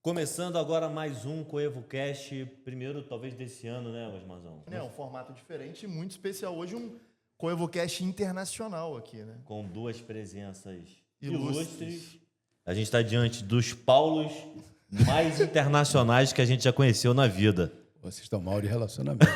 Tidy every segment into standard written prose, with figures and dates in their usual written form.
Começando agora mais um CoevoCast, primeiro talvez desse ano, né, Osmarzão? É um formato diferente e muito especial. Hoje um CoevoCast internacional aqui, né? Com duas presenças Ilustres. ilustres. A gente está diante dos Paulos mais internacionais que a gente já conheceu na vida. Vocês estão mal de relacionamento.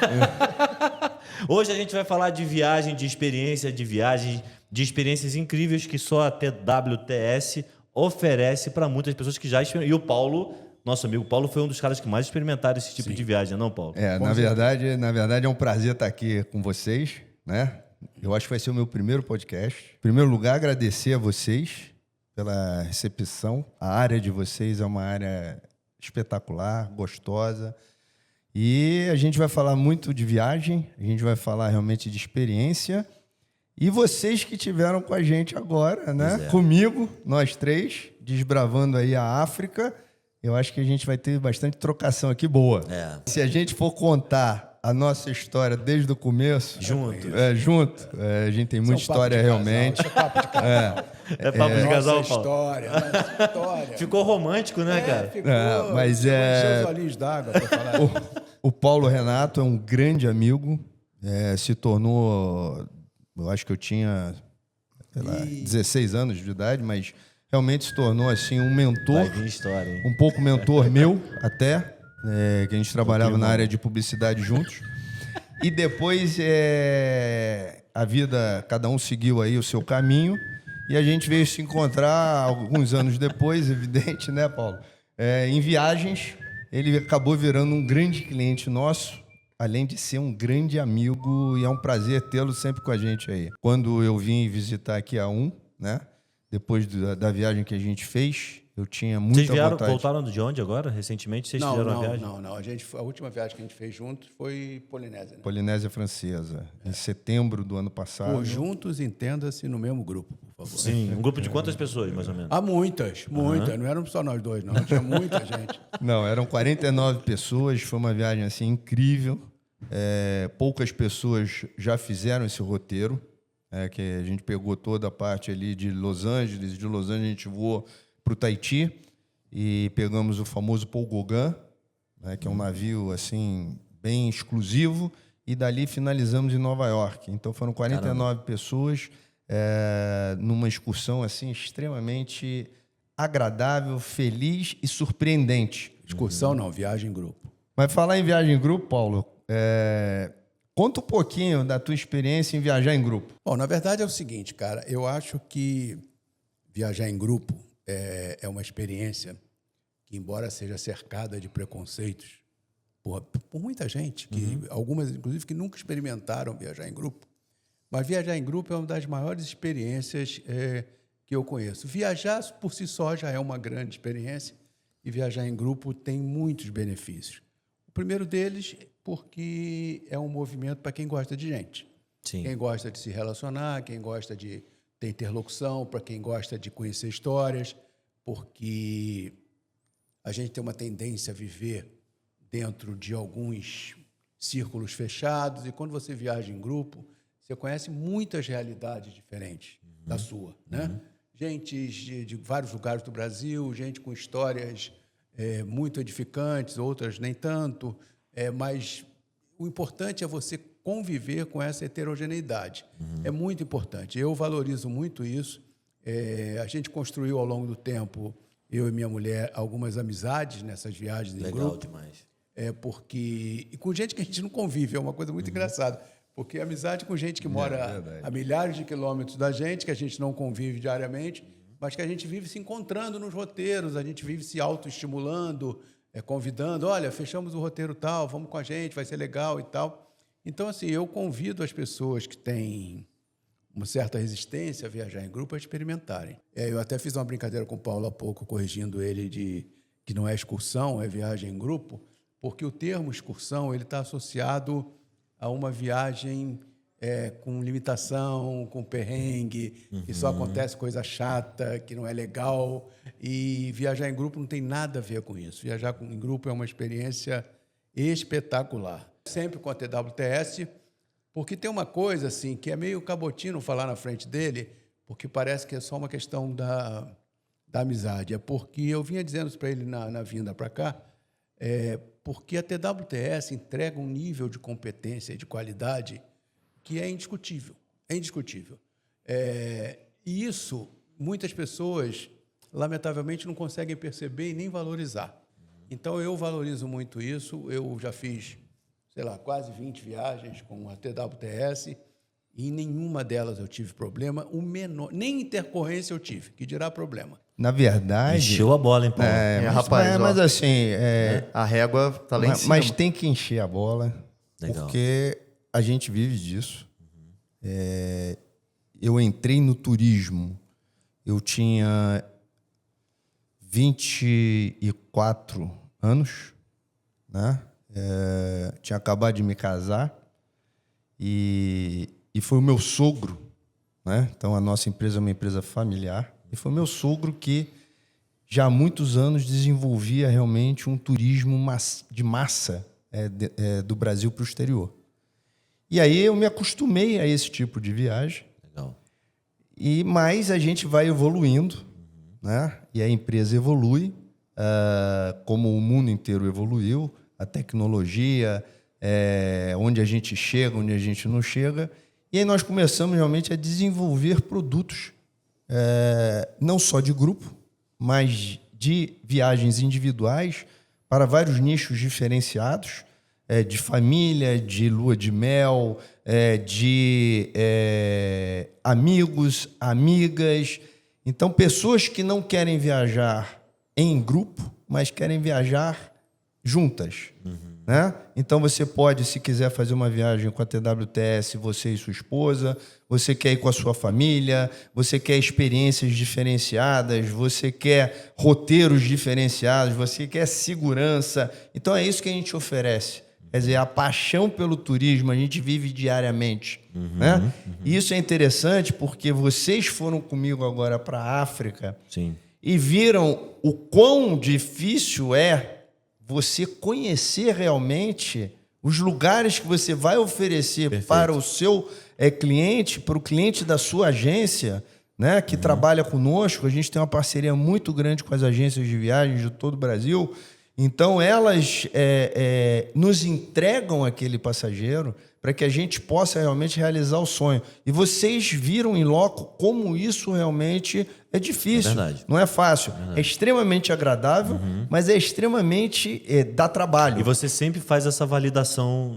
Hoje a gente vai falar de viagem, de experiência de viagem, de experiências incríveis que só a TWTS oferece para muitas pessoas que já experimentam. E o Paulo, nosso amigo Paulo, foi um dos caras que mais experimentaram esse tipo de viagem, não, Paulo? Na verdade é um prazer estar aqui com vocês, né? Eu acho que vai ser o meu primeiro podcast. Em primeiro lugar, agradecer a vocês pela recepção. A área de vocês é uma área espetacular, gostosa. E a gente vai falar muito de viagem, a gente vai falar realmente de experiência. E vocês que estiveram com a gente agora, né? Comigo, nós três, desbravando aí a África, eu acho que a gente vai ter bastante trocação aqui boa. Se a gente for contar a nossa história desde o começo... Junto. A gente tem muita história realmente. Isso é papo de casal. É papo de casal, nossa Paulo? história. Ficou romântico, né, cara? Ficou. Mas encheu os olhinhos d'água para falar. O Paulo Renato é um grande amigo, se tornou... Eu acho que eu tinha, 16 anos de idade, mas realmente se tornou assim um mentor, Vai vir história, hein? um pouco mentor meu até, que a gente trabalhava na área de publicidade juntos. E depois a vida, cada um seguiu aí o seu caminho e a gente veio se encontrar alguns anos depois, evidente, né, Paulo? Em viagens, ele acabou virando um grande cliente nosso, além de ser um grande amigo, e é um prazer tê-lo sempre com a gente aí. Quando eu vim visitar aqui a né? Depois da viagem que a gente fez, eu tinha muita vontade. Voltaram de onde agora? Recentemente vocês fizeram a viagem? Não. A última viagem que a gente fez juntos foi Polinésia. Né? Polinésia Francesa, em setembro do ano passado. Por juntos, entenda-se no mesmo grupo, por favor. Sim, um grupo de quantas pessoas, mais ou menos? Muitas. Não eram só nós dois, não. Tinha muita gente. Não, eram 49 pessoas, foi uma viagem assim incrível. Poucas pessoas já fizeram esse roteiro, que a gente pegou toda a parte ali de Los Angeles. De Los Angeles a gente voou para o Tahiti e pegamos o famoso Paul Gauguin, que é um navio assim bem exclusivo, e dali finalizamos em Nova York. Então foram 49 pessoas numa excursão assim extremamente agradável, feliz e surpreendente. Excursão não, viagem em grupo. Mas falar em viagem em grupo, Paulo, conta um pouquinho da tua experiência em viajar em grupo. Bom, na verdade é o seguinte, cara, eu acho que viajar em grupo é uma experiência que, embora seja cercada de preconceitos por muita gente, algumas, inclusive, que nunca experimentaram viajar em grupo, mas viajar em grupo é uma das maiores experiências que eu conheço. Viajar por si só já é uma grande experiência e viajar em grupo tem muitos benefícios. O primeiro deles, porque é um movimento para quem gosta de gente. Sim. Quem gosta de se relacionar, quem gosta de ter interlocução, para quem gosta de conhecer histórias, porque a gente tem uma tendência a viver dentro de alguns círculos fechados, e quando você viaja em grupo, você conhece muitas realidades diferentes da sua, né? Gente de vários lugares do Brasil, gente com histórias muito edificantes, outras nem tanto, mas o importante é você conviver com essa heterogeneidade. É muito importante. Eu valorizo muito isso. A gente construiu ao longo do tempo, eu e minha mulher, algumas amizades nessas viagens em grupo. Legal demais. E com gente que a gente não convive, é uma coisa muito engraçada. Porque amizade com gente que mora a milhares de quilômetros da gente, que a gente não convive diariamente, mas que a gente vive se encontrando nos roteiros, a gente vive se autoestimulando, convidando, olha, fechamos o roteiro tal, vamos com a gente, vai ser legal e tal. Então, assim, eu convido as pessoas que têm uma certa resistência a viajar em grupo a experimentarem. Eu até fiz uma brincadeira com o Paulo há pouco, corrigindo ele de que não é excursão, é viagem em grupo, porque o termo excursão ele está associado a uma viagem com limitação, com perrengue, que só acontece coisa chata, que não é legal. E viajar em grupo não tem nada a ver com isso. Viajar em grupo é uma experiência espetacular. Sempre com a TWTS, porque tem uma coisa assim que é meio cabotino falar na frente dele, porque parece que é só uma questão da amizade. É porque eu vinha dizendo isso para ele na vinda para cá, porque a TWTS entrega um nível de competência e de qualidade que é indiscutível. É indiscutível. E isso, muitas pessoas, lamentavelmente, não conseguem perceber e nem valorizar. Então, eu valorizo muito isso. Eu já fiz, sei lá, quase 20 viagens com a TWTS e em nenhuma delas eu tive problema. O menor, nem intercorrência eu tive, que dirá problema. Na verdade... Encheu a bola, hein, Paulo? Rapaz, mas assim... a régua tá lá em cima. Mas tem que encher a bola, Legal. porque a gente vive disso. Eu entrei no turismo, eu tinha 24 anos, né? Tinha acabado de me casar e foi o meu sogro, né? Então a nossa empresa é uma empresa familiar, e foi o meu sogro que já há muitos anos desenvolvia realmente um turismo de massa do Brasil para o exterior. E aí eu me acostumei a esse tipo de viagem. Legal. Mas a gente vai evoluindo, né? E a empresa evolui, como o mundo inteiro evoluiu, a tecnologia, onde a gente chega, onde a gente não chega. E aí nós começamos realmente a desenvolver produtos, não só de grupo, mas de viagens individuais para vários nichos diferenciados, de família, de lua de mel, de amigos, amigas. Então, pessoas que não querem viajar em grupo, mas querem viajar juntas. Né? Então, você pode, se quiser fazer uma viagem com a TWTS, você e sua esposa, você quer ir com a sua família, você quer experiências diferenciadas, você quer roteiros diferenciados, você quer segurança. Então, é isso que a gente oferece. Quer dizer, a paixão pelo turismo a gente vive diariamente. Né? E isso é interessante porque vocês foram comigo agora para a África. Sim. E viram o quão difícil é você conhecer realmente os lugares que você vai oferecer para o seu cliente, para o cliente da sua agência, né, que trabalha conosco. A gente tem uma parceria muito grande com as agências de viagens de todo o Brasil. Então, elas nos entregam aquele passageiro para que a gente possa realmente realizar o sonho. E vocês viram em loco como isso realmente é difícil. É verdade. Não é fácil. É extremamente agradável, mas é extremamente... dá trabalho. E você sempre faz essa validação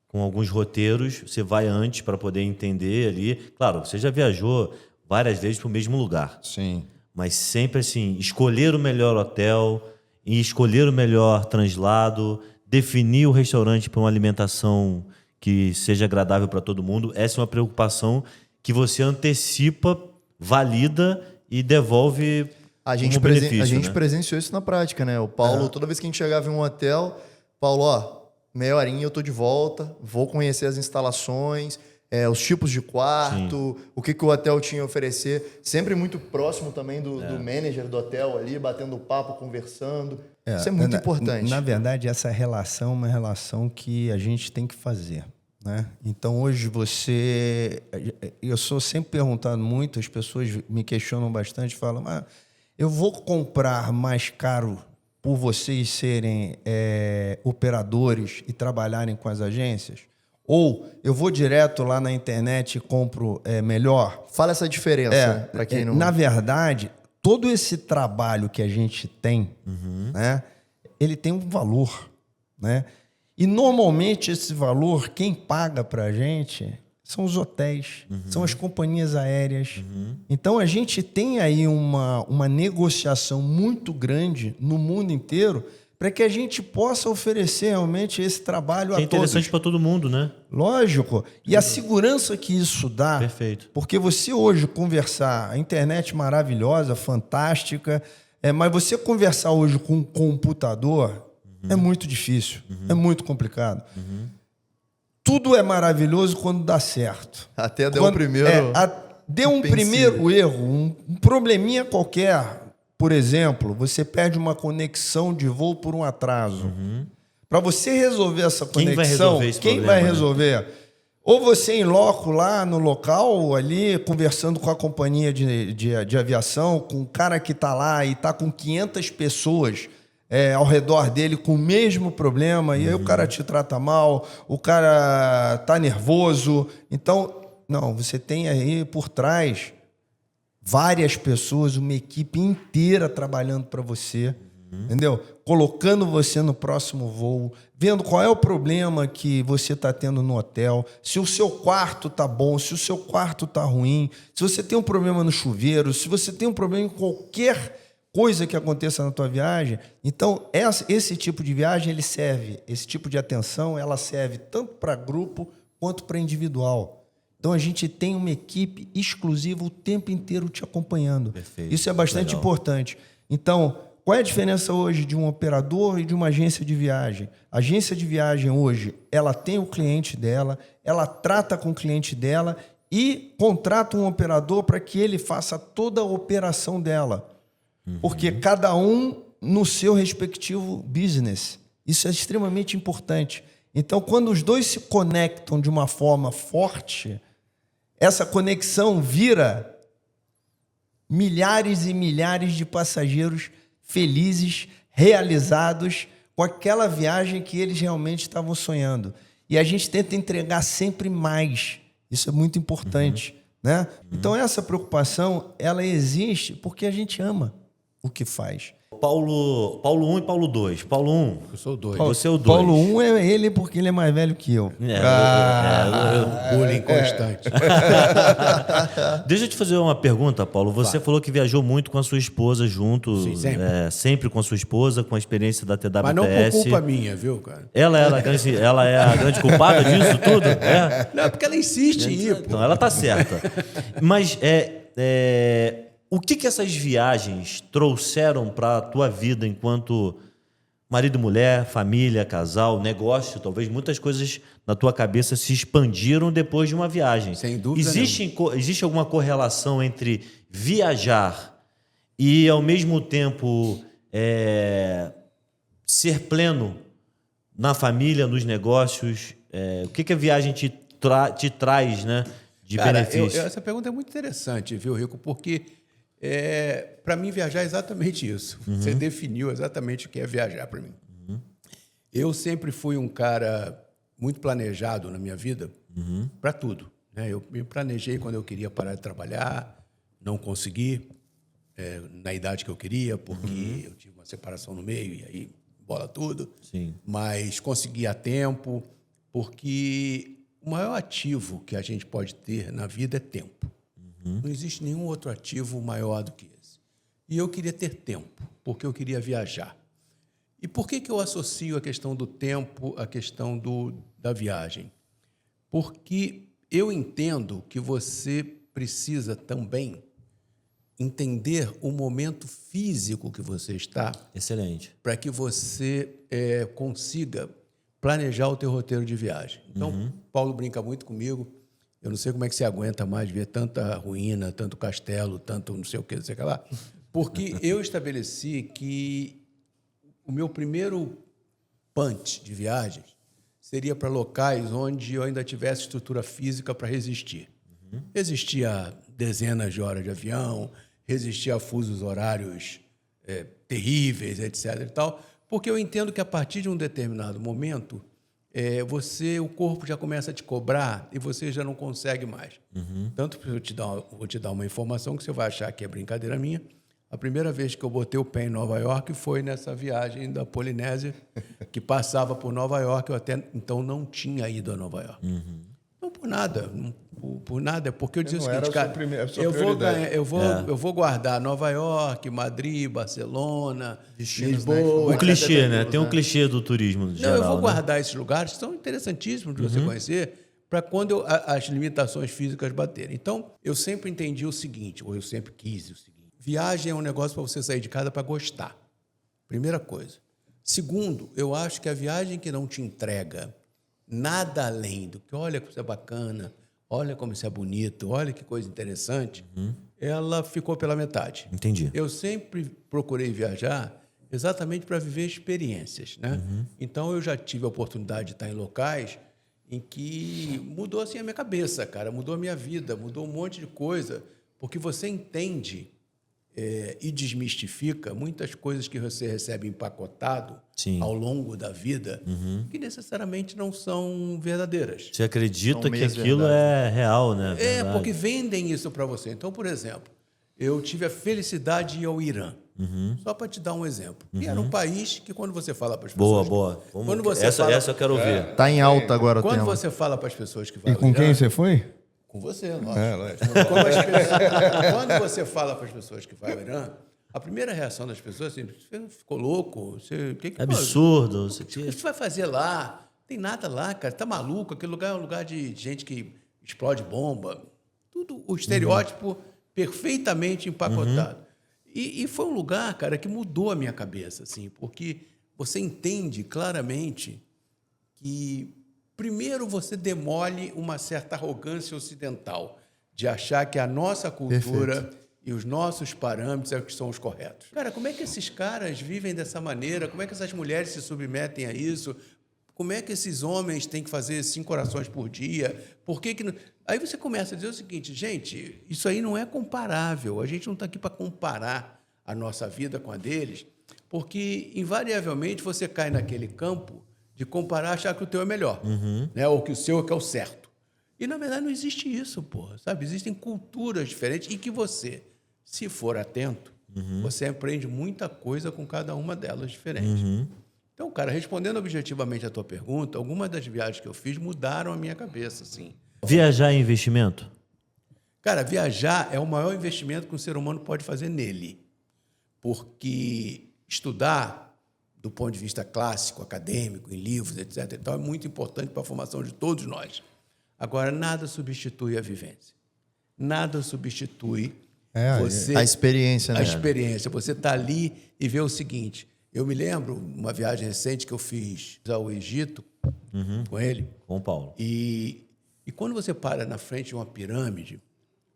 com alguns roteiros. Você vai antes para poder entender ali. Claro, você já viajou várias vezes para o mesmo lugar. Sim. Mas sempre assim, escolher o melhor hotel e escolher o melhor translado, definir o restaurante para uma alimentação que seja agradável para todo mundo. Essa é uma preocupação que você antecipa, valida e devolve como benefício. A gente né? presenciou isso na prática, né? O Paulo, toda vez que a gente chegava em um hotel, Paulo, meia horinha eu tô de volta, vou conhecer as instalações, os tipos de quarto, o que o hotel tinha a oferecer. Sempre muito próximo também do manager do hotel ali, batendo papo, conversando. Isso é muito importante. Na verdade, essa relação é uma relação que a gente tem que fazer. Né? Então, hoje eu sou sempre perguntado muito, as pessoas me questionam bastante, falam, eu vou comprar mais caro por vocês serem operadores e trabalharem com as agências? Ou eu vou direto lá na internet e compro melhor? Fala essa diferença para quem não... Na verdade, todo esse trabalho que a gente tem, né, ele tem um valor. Né? E, normalmente, esse valor, quem paga para a gente são os hotéis, são as companhias aéreas. Então, a gente tem aí uma negociação muito grande no mundo inteiro para que a gente possa oferecer realmente esse trabalho a todos. É interessante para todo mundo, né? Lógico. E a segurança que isso dá... Perfeito. Porque você hoje conversar... A internet maravilhosa, fantástica, mas você conversar hoje com um computador é muito difícil, é muito complicado. Tudo é maravilhoso quando dá certo. Até deu o primeiro... Deu um primeiro erro, um probleminha qualquer... Por exemplo, você perde uma conexão de voo por um atraso. Para você resolver essa conexão, quem vai resolver? Ou você em loco lá no local, ali, conversando com a companhia de aviação, com o cara que está lá e está com 500 pessoas ao redor dele com o mesmo problema, e aí o cara te trata mal, o cara tá nervoso. Então, não, você tem aí por trás várias pessoas, uma equipe inteira trabalhando para você, entendeu? Colocando você no próximo voo, vendo qual é o problema que você está tendo no hotel, se o seu quarto tá bom, se o seu quarto tá ruim, se você tem um problema no chuveiro, se você tem um problema em qualquer coisa que aconteça na tua viagem. Então, esse tipo de viagem, ele serve, esse tipo de atenção, ela serve tanto para grupo quanto para individual. Então, a gente tem uma equipe exclusiva o tempo inteiro te acompanhando. Perfeito. Isso é bastante importante. Então, qual é a diferença hoje de um operador e de uma agência de viagem? A agência de viagem hoje, ela tem o cliente dela, ela trata com o cliente dela e contrata um operador para que ele faça toda a operação dela. Porque cada um no seu respectivo business. Isso é extremamente importante. Então, quando os dois se conectam de uma forma forte, essa conexão vira milhares e milhares de passageiros felizes, realizados com aquela viagem que eles realmente estavam sonhando. E a gente tenta entregar sempre mais. Isso é muito importante, né? Então, essa preocupação, ela existe porque a gente ama o que faz. Paulo 1 e Paulo 2. Paulo 1. Eu sou doido. Você é o 2. Paulo 1 é ele porque ele é mais velho que eu. Bullying constante. Deixa eu te fazer uma pergunta, Paulo. Você falou que viajou muito com a sua esposa junto. Sim, sempre. Sempre com a sua esposa, com a experiência da TWTS. Mas não por culpa minha, viu, cara? Ela é a grande culpada disso tudo? É. Não, porque ela insiste em ir, pô. Então, ela tá certa. Mas o que essas viagens trouxeram para a tua vida enquanto marido e mulher, família, casal, negócio? Talvez muitas coisas na tua cabeça se expandiram depois de uma viagem. Sem dúvida Existe alguma correlação entre viajar e, ao mesmo tempo, ser pleno na família, nos negócios? O que a viagem te traz, né, de benefício? Essa pergunta é muito interessante, viu, Rico? Porque para mim viajar é exatamente isso. Você definiu exatamente o que é viajar para mim. Eu sempre fui um cara muito planejado na minha vida para tudo, né? Eu me planejei quando eu queria parar de trabalhar, não consegui na idade que eu queria, porque eu tive uma separação no meio e aí bola tudo. Sim. Mas consegui a tempo, porque o maior ativo que a gente pode ter na vida é tempo. Não existe nenhum outro ativo maior do que esse. E eu queria ter tempo, porque eu queria viajar. E por que eu associo a questão do tempo à questão da viagem? Porque eu entendo que você precisa também entender o momento físico que você está. Excelente. Para que você consiga planejar o teu roteiro de viagem. Então, Paulo brinca muito comigo. Eu não sei como é que você aguenta mais ver tanta ruína, tanto castelo, tanto não sei o que, não sei o que lá. Porque eu estabeleci que o meu primeiro punch de viagens seria para locais onde eu ainda tivesse estrutura física para resistir. Resistir a dezenas de horas de avião, resistir a fusos horários terríveis, etc. e tal, porque eu entendo que a partir de um determinado momento o corpo já começa a te cobrar e você já não consegue mais. Tanto que vou te dar uma informação que você vai achar que é brincadeira minha. A primeira vez que eu botei o pé em Nova York foi nessa viagem da Polinésia, que passava por Nova York. Eu até então não tinha ido a Nova York. Não por nada. Por nada, porque eu dizia o seguinte, cara, eu vou guardar Nova York, Madrid, Barcelona, Lisboa... O clichê, né? Tem um clichê do turismo geral. Não, eu vou guardar esses lugares que são interessantíssimos de você conhecer para quando as limitações físicas baterem. Então, eu sempre entendi o seguinte, ou eu sempre quis o seguinte, viagem é um negócio para você sair de casa para gostar. Primeira coisa. Segundo, eu acho que a viagem que não te entrega nada além do que, olha como isso é bacana, olha como isso é bonito, olha que coisa interessante, ela ficou pela metade. Entendi. Eu sempre procurei viajar exatamente para viver experiências, né? Então, eu já tive a oportunidade de estar em locais em que mudou assim a minha cabeça, cara, mudou a minha vida, mudou um monte de coisa, porque você entende e desmistifica muitas coisas que você recebe empacotado Sim. ao longo da vida, que necessariamente não são verdadeiras. Você acredita São que meias aquilo é real, né? Verdade. Porque vendem isso para você. Então, por exemplo, eu tive a felicidade de ir ao Irã. Só para te dar um exemplo. E era um país que, quando você fala para as pessoas... Boa. Quando você essa eu quero É. ver. Tá em alta agora o Quando tema. você fala para as pessoas que vai E ao com Irã... quem você foi? Com você, lógico. lógico. Quando você fala para as pessoas que vai ao Irã, a primeira reação das pessoas é assim, você ficou louco? Absurdo. O que você vai fazer lá? Tem nada lá, cara. Tá maluco? Aquele lugar é um lugar de gente que explode bomba. Tudo o estereótipo perfeitamente empacotado. E foi um lugar, cara, que mudou a minha cabeça, assim, porque você entende claramente que, primeiro, você demole uma certa arrogância ocidental de achar que a nossa cultura e os nossos parâmetros é que são os corretos. Cara, como é que esses caras vivem dessa maneira? Como é que essas mulheres se submetem a isso? Como é que esses homens têm que fazer 5 orações por dia? Por que não... Aí você começa a dizer o seguinte, gente, isso aí não é comparável. A gente não está aqui para comparar a nossa vida com a deles, porque, invariavelmente, você cai naquele campo de comparar, achar que o teu é melhor, né? Ou que o seu é que é o certo. E, na verdade, não existe isso, porra, sabe? Existem culturas diferentes e que você, se for atento, você aprende muita coisa com cada uma delas diferente. Então, cara, respondendo objetivamente a tua pergunta, algumas das viagens que eu fiz mudaram a minha cabeça, assim. Viajar é investimento? Cara, viajar é o maior investimento que um ser humano pode fazer nele. Porque estudar, do ponto de vista clássico, acadêmico, em livros, etc., então, é muito importante para a formação de todos nós. Agora, nada substitui a vivência. Nada substitui você... A experiência, né? A experiência. Você está ali e vê o seguinte... Eu me lembro, uma viagem recente que eu fiz ao Egito com ele. Com o Paulo. E quando você para na frente de uma pirâmide,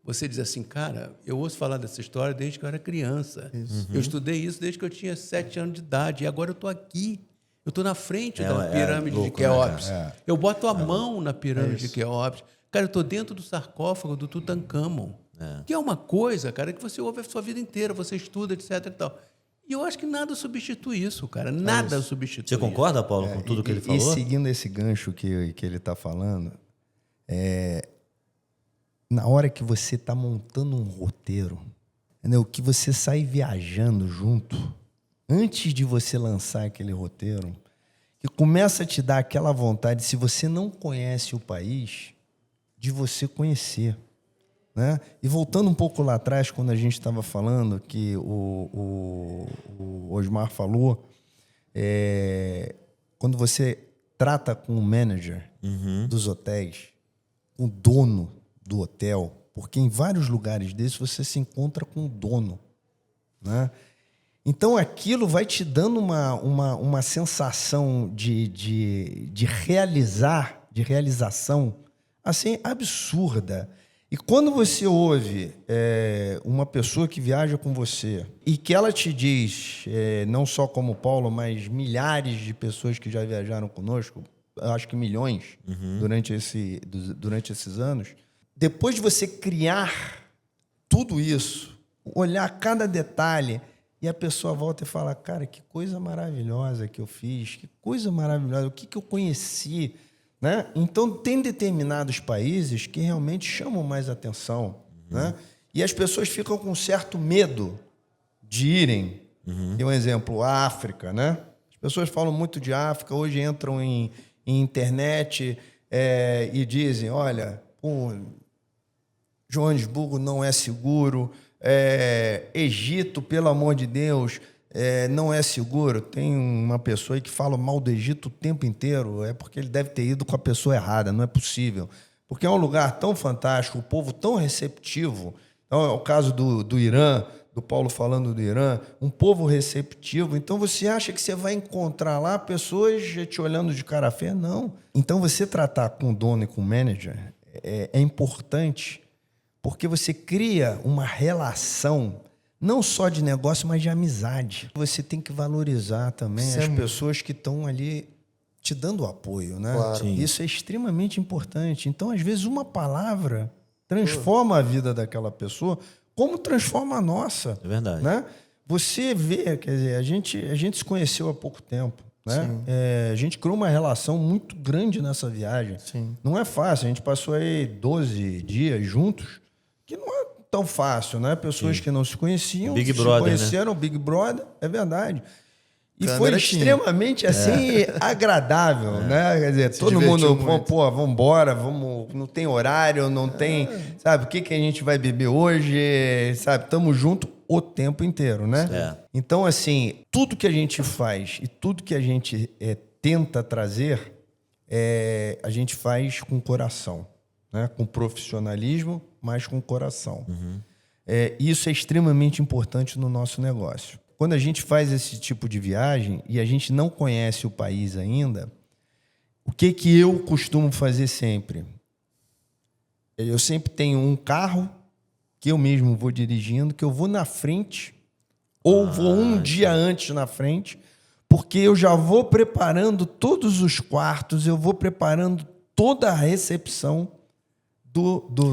você diz assim, cara, eu ouço falar dessa história desde que eu era criança. Eu estudei isso desde que eu tinha 7 anos de idade. E agora eu estou aqui. Eu estou na frente da pirâmide de Quéops. Eu boto a mão na pirâmide de Quéops. Cara, eu estou dentro do sarcófago do Tutankhamon. Que é uma coisa, cara, que você ouve a sua vida inteira, você estuda, etc. e tal. E eu acho que nada substitui isso, cara. Nada substitui. Você concorda, Paulo, com tudo que ele falou? E seguindo esse gancho que ele está falando, na hora que você está montando um roteiro, entendeu? Que você sai viajando junto, antes de você lançar aquele roteiro, que começa a te dar aquela vontade, se você não conhece o país, de você conhecer. Né? E voltando um pouco lá atrás, quando a gente estava falando, que o Osmar falou, quando você trata com o manager dos hotéis, com o dono do hotel, porque em vários lugares desses você se encontra com o dono. Né? Então aquilo vai te dando uma sensação de realização assim, absurda. E quando você ouve uma pessoa que viaja com você e que ela te diz, não só como o Paulo, mas milhares de pessoas que já viajaram conosco, acho que milhões durante esses anos, depois de você criar tudo isso, olhar cada detalhe, e a pessoa volta e fala, cara, que coisa maravilhosa que eu fiz, que coisa maravilhosa, o que eu conheci... Né? Então, tem determinados países que realmente chamam mais atenção. Né? E as pessoas ficam com certo medo de irem. Tem um exemplo, a África. Né? As pessoas falam muito de África, hoje entram em internet e dizem, olha, Joanesburgo não é seguro, Egito, pelo amor de Deus... não é seguro. Tem uma pessoa aí que fala mal do Egito o tempo inteiro. É porque ele deve ter ido com a pessoa errada. Não é possível. Porque é um lugar tão fantástico, o povo tão receptivo. Então, é o caso do Irã, do Paulo falando do Irã, um povo receptivo. Então, você acha que você vai encontrar lá pessoas te olhando de cara feia? Não. Então, você tratar com o dono e com o manager é importante porque você cria uma relação não só de negócio, mas de amizade. Você tem que valorizar também as pessoas que estão ali te dando apoio, né? Claro. Sim. Isso é extremamente importante. Então, às vezes, uma palavra transforma a vida daquela pessoa, como transforma a nossa. É verdade. Né? Você vê, quer dizer, a gente se conheceu há pouco tempo. Né? A gente criou uma relação muito grande nessa viagem. Sim. Não é fácil. A gente passou aí 12 dias juntos, que não é tão fácil, né? Pessoas que não se conheciam, Big se Brother, conheceram, Big Brother, é verdade. E Câmera foi tinha. extremamente, assim, agradável, né? Quer dizer, todo divertiu mundo, muito. pô, vamos embora, não tem horário, não tem, sabe, o que a gente vai beber hoje, sabe? Estamos juntos o tempo inteiro, né? É. Então, assim, tudo que a gente faz e tudo que a gente tenta trazer, a gente faz com coração, né? Com profissionalismo, mas com coração. Isso é extremamente importante no nosso negócio. Quando a gente faz esse tipo de viagem e a gente não conhece o país ainda, o que eu costumo fazer sempre? Eu sempre tenho um carro que eu mesmo vou dirigindo, que eu vou na frente ou vou um dia antes na frente, porque eu já vou preparando todos os quartos, eu vou preparando toda a recepção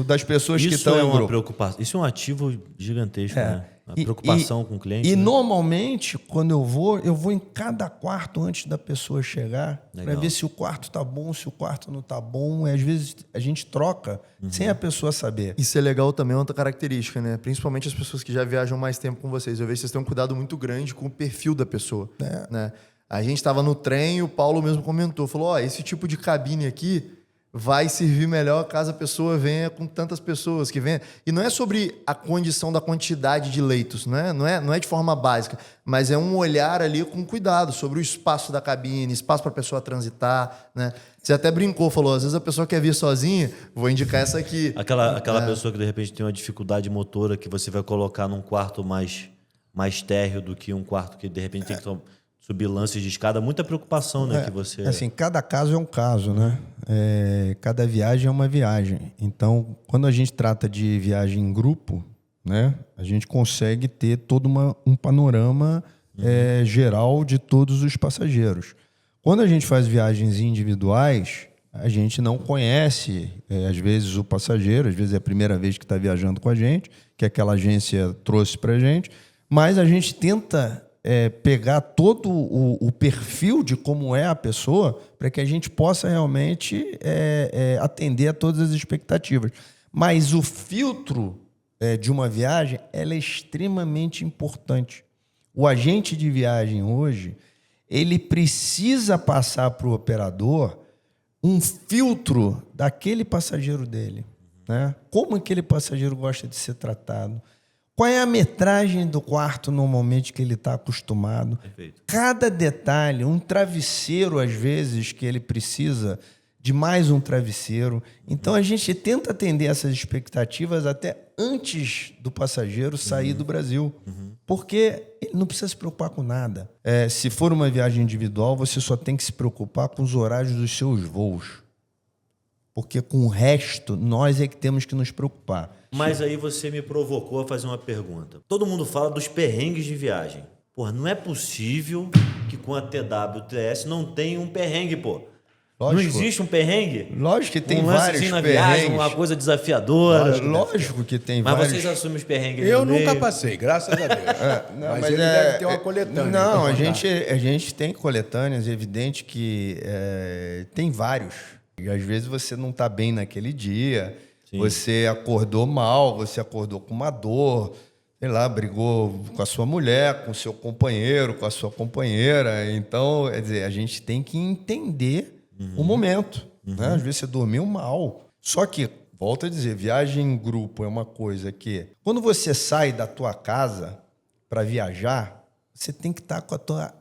das pessoas que Isso estão é em uma grupo. preocupação. Isso é um ativo gigantesco, né? A preocupação com o cliente. E né? normalmente, quando eu vou em cada quarto antes da pessoa chegar, para Legal. ver se o quarto tá bom, se o quarto não tá bom. E às vezes a gente troca sem a pessoa saber. Isso é legal também, é outra característica, né? Principalmente as pessoas que já viajam mais tempo com vocês. Eu vejo que vocês têm um cuidado muito grande com o perfil da pessoa. Né? A gente estava no trem e o Paulo mesmo comentou, falou, ó, esse tipo de cabine aqui vai servir melhor caso a pessoa venha com tantas pessoas que venha. E não é sobre a condição da quantidade de leitos, não é de forma básica, mas é um olhar ali com cuidado sobre o espaço da cabine, espaço para a pessoa transitar, né? Você até brincou, falou, às vezes a pessoa quer vir sozinha, vou indicar essa aqui. Aquela pessoa que de repente tem uma dificuldade motora que você vai colocar num quarto mais térreo do que um quarto que de repente tem que subir lances de escada. Muita preocupação, né? Que você... Assim, cada caso é um caso, né? Cada viagem é uma viagem. Então, quando a gente trata de viagem em grupo, né? A gente consegue ter todo um panorama geral de todos os passageiros. Quando a gente faz viagens individuais, a gente não conhece, às vezes, o passageiro, às vezes é a primeira vez que está viajando com a gente, que aquela agência trouxe para a gente, mas a gente tenta pegar todo o perfil de como é a pessoa para que a gente possa realmente atender a todas as expectativas. Mas o filtro de uma viagem ela é extremamente importante. O agente de viagem hoje ele precisa passar para o operador um filtro daquele passageiro dele, né? Como aquele passageiro gosta de ser tratado, qual é a metragem do quarto normalmente que ele está acostumado. Perfeito. Cada detalhe, um travesseiro às vezes que ele precisa de mais um travesseiro. Então a gente tenta atender essas expectativas até antes do passageiro sair do Brasil, porque ele não precisa se preocupar com nada. Se for uma viagem individual, você só tem que se preocupar com os horários dos seus voos, porque com o resto nós é que temos que nos preocupar. Mas aí você me provocou a fazer uma pergunta. Todo mundo fala dos perrengues de viagem. Porra, não é possível que com a TWTS não tenha um perrengue, pô. Lógico. Não existe um perrengue? Lógico que tem um vários lancezinho na perrengues. viagem, uma coisa desafiadora. Lógico que tem Mas vários. vocês assumem os perrengues Eu no nunca meio. passei, graças a Deus. Não, mas ele deve ter uma coletânea. Não, pra a contar. gente tem coletâneas, é evidente que tem vários. E às vezes você não está bem naquele dia, você acordou mal, você acordou com uma dor, sei lá, brigou com a sua mulher, com o seu companheiro, com a sua companheira. Então, quer dizer, a gente tem que entender o momento. Né? Às vezes você dormiu mal. Só que, volto a dizer, viagem em grupo é uma coisa que, quando você sai da tua casa para viajar, você tem que estar com a tua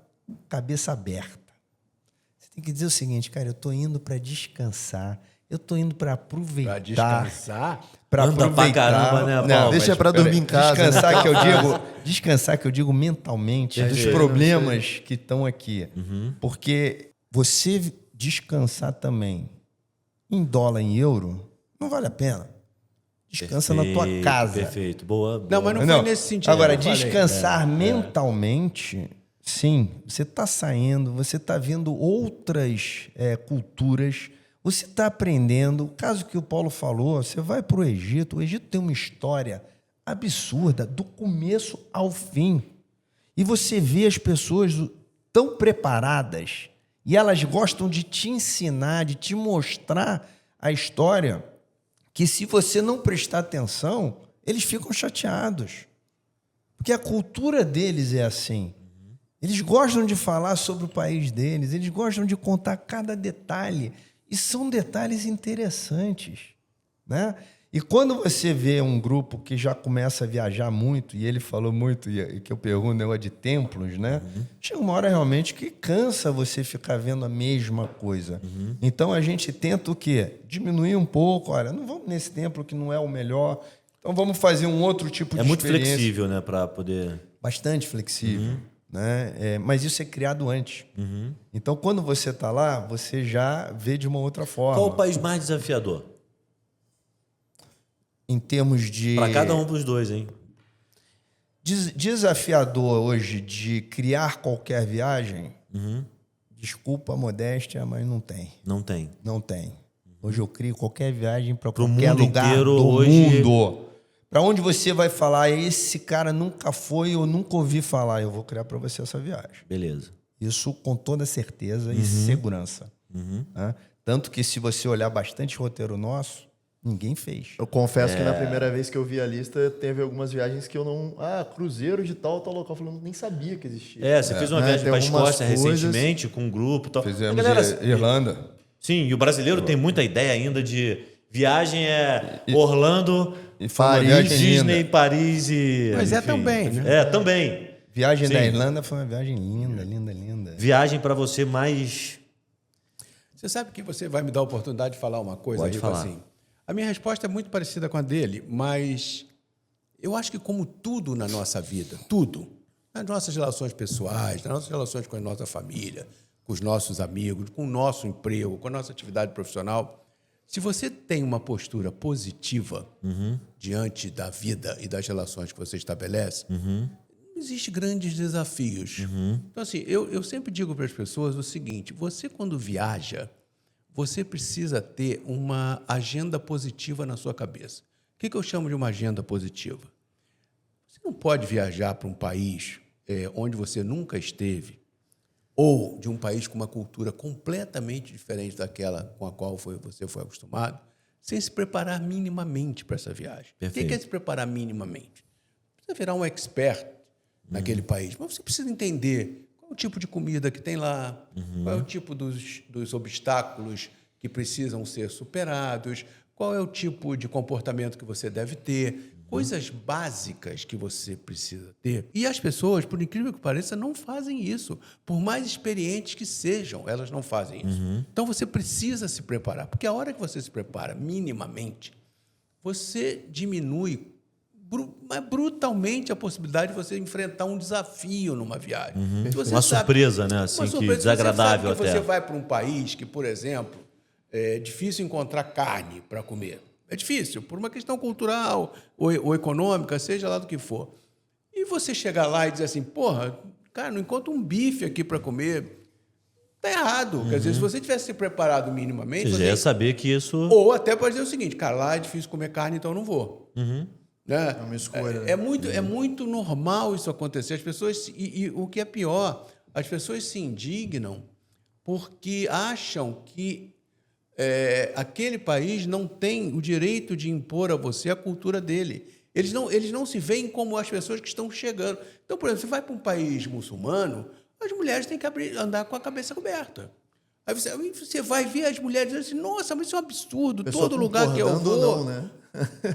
cabeça aberta. Você tem que dizer o seguinte, cara, eu estou indo para descansar, eu estou indo para aproveitar. Pra descansar. Para Anda pra caramba, né, Paulo? Deixa mas pra dormir em casa, Descansar que eu digo mentalmente dos Perfeito. problemas que estão aqui. Porque você descansar também em dólar, em euro, não vale a pena. Descansa na tua casa. Perfeito. Boa. Não, mas não Não. foi nesse sentido. Agora, que eu falei. descansar mentalmente, Sim, você está saindo, você está vendo outras culturas, você está aprendendo. O caso que o Paulo falou, você vai para o Egito tem uma história absurda, do começo ao fim. E você vê as pessoas tão preparadas e elas gostam de te ensinar, de te mostrar a história, que se você não prestar atenção, eles ficam chateados. Porque a cultura deles é assim. Eles gostam de falar sobre o país deles, eles gostam de contar cada detalhe. E são detalhes interessantes, né? E quando você vê um grupo que já começa a viajar muito, e ele falou muito, e que eu pergunto, negócio de templos, né? Chega uma hora realmente que cansa você ficar vendo a mesma coisa. Então a gente tenta o quê? Diminuir um pouco. Olha, não vamos nesse templo que não é o melhor, então vamos fazer um outro tipo de muito experiência. flexível, né? Para poder... Bastante flexível. Né? Mas isso é criado antes. Então, quando você está lá, você já vê de uma outra forma. Qual o país mais desafiador? Em termos de... Para cada um dos dois, hein? Desafiador hoje de criar qualquer viagem, desculpa a modéstia, mas não tem. Não tem. Não tem. Hoje eu crio qualquer viagem para Pro qualquer mundo lugar inteiro, do hoje... mundo. Para onde você vai falar, esse cara nunca foi ou nunca ouvi falar, eu vou criar para você essa viagem. Beleza. Isso com toda certeza e segurança. Né? Tanto que se você olhar bastante roteiro nosso, ninguém fez. Eu confesso que na primeira vez que eu vi a lista, teve algumas viagens que eu não... cruzeiro de tal local. Eu falei, nem sabia que existia. Você fez uma viagem tem para a algumas Escócia coisas... recentemente, com um grupo e tal. Fizemos A galera, Irlanda. Sim, e o brasileiro tem muita ideia ainda de viagem Orlando, E foi uma Paris, viagem Disney, linda. Paris e... Mas enfim. também, né? Também. Viagem Sim. da Irlanda foi uma viagem linda, linda, linda. Viagem para você mais... Você sabe que você vai me dar a oportunidade de falar uma coisa, Pode Rico, falar. assim. A minha resposta é muito parecida com a dele, mas eu acho que como tudo na nossa vida, tudo, nas nossas relações pessoais, nas nossas relações com a nossa família, com os nossos amigos, com o nosso emprego, com a nossa atividade profissional, se você tem uma postura positiva diante da vida e das relações que você estabelece, não existem grandes desafios. Então, assim, eu sempre digo para as pessoas o seguinte, você quando viaja, você precisa ter uma agenda positiva na sua cabeça. O que eu chamo de uma agenda positiva? Você não pode viajar para um país onde você nunca esteve, ou de um país com uma cultura completamente diferente daquela com a qual você foi acostumado, sem se preparar minimamente para essa viagem. Perfeito. O que é se preparar minimamente? Você virar um expert naquele país, mas você precisa entender qual é o tipo de comida que tem lá, qual é o tipo dos obstáculos que precisam ser superados, qual é o tipo de comportamento que você deve ter, coisas básicas que você precisa ter. E as pessoas, por incrível que pareça, não fazem isso. Por mais experientes que sejam, elas não fazem isso. Então, você precisa se preparar, porque a hora que você se prepara minimamente, você diminui brutalmente a possibilidade de você enfrentar um desafio numa viagem. Se você Uma sabe- surpresa, né? Assim, uma que surpresa. desagradável Você sabe que até. você vai para um país que, por exemplo, é difícil encontrar carne para comer. É difícil, por uma questão cultural ou econômica, seja lá do que for. E você chegar lá e dizer assim, porra, cara, não encontro um bife aqui para comer. Está errado. Quer dizer, se você tivesse se preparado minimamente... Você já ia saber que isso... Ou até pode dizer o seguinte, cara, lá é difícil comer carne, então eu não vou. Né? É uma escolha. É muito normal isso acontecer. As pessoas... E o que é pior, as pessoas se indignam porque acham que aquele país não tem o direito de impor a você a cultura dele. Eles não se veem como as pessoas que estão chegando. Então, por exemplo, você vai para um país muçulmano, as mulheres têm que andar com a cabeça coberta. Aí você vai ver as mulheres dizendo assim, nossa, mas isso é um absurdo. Pessoa Todo lugar que eu concordando vou... ou não, né?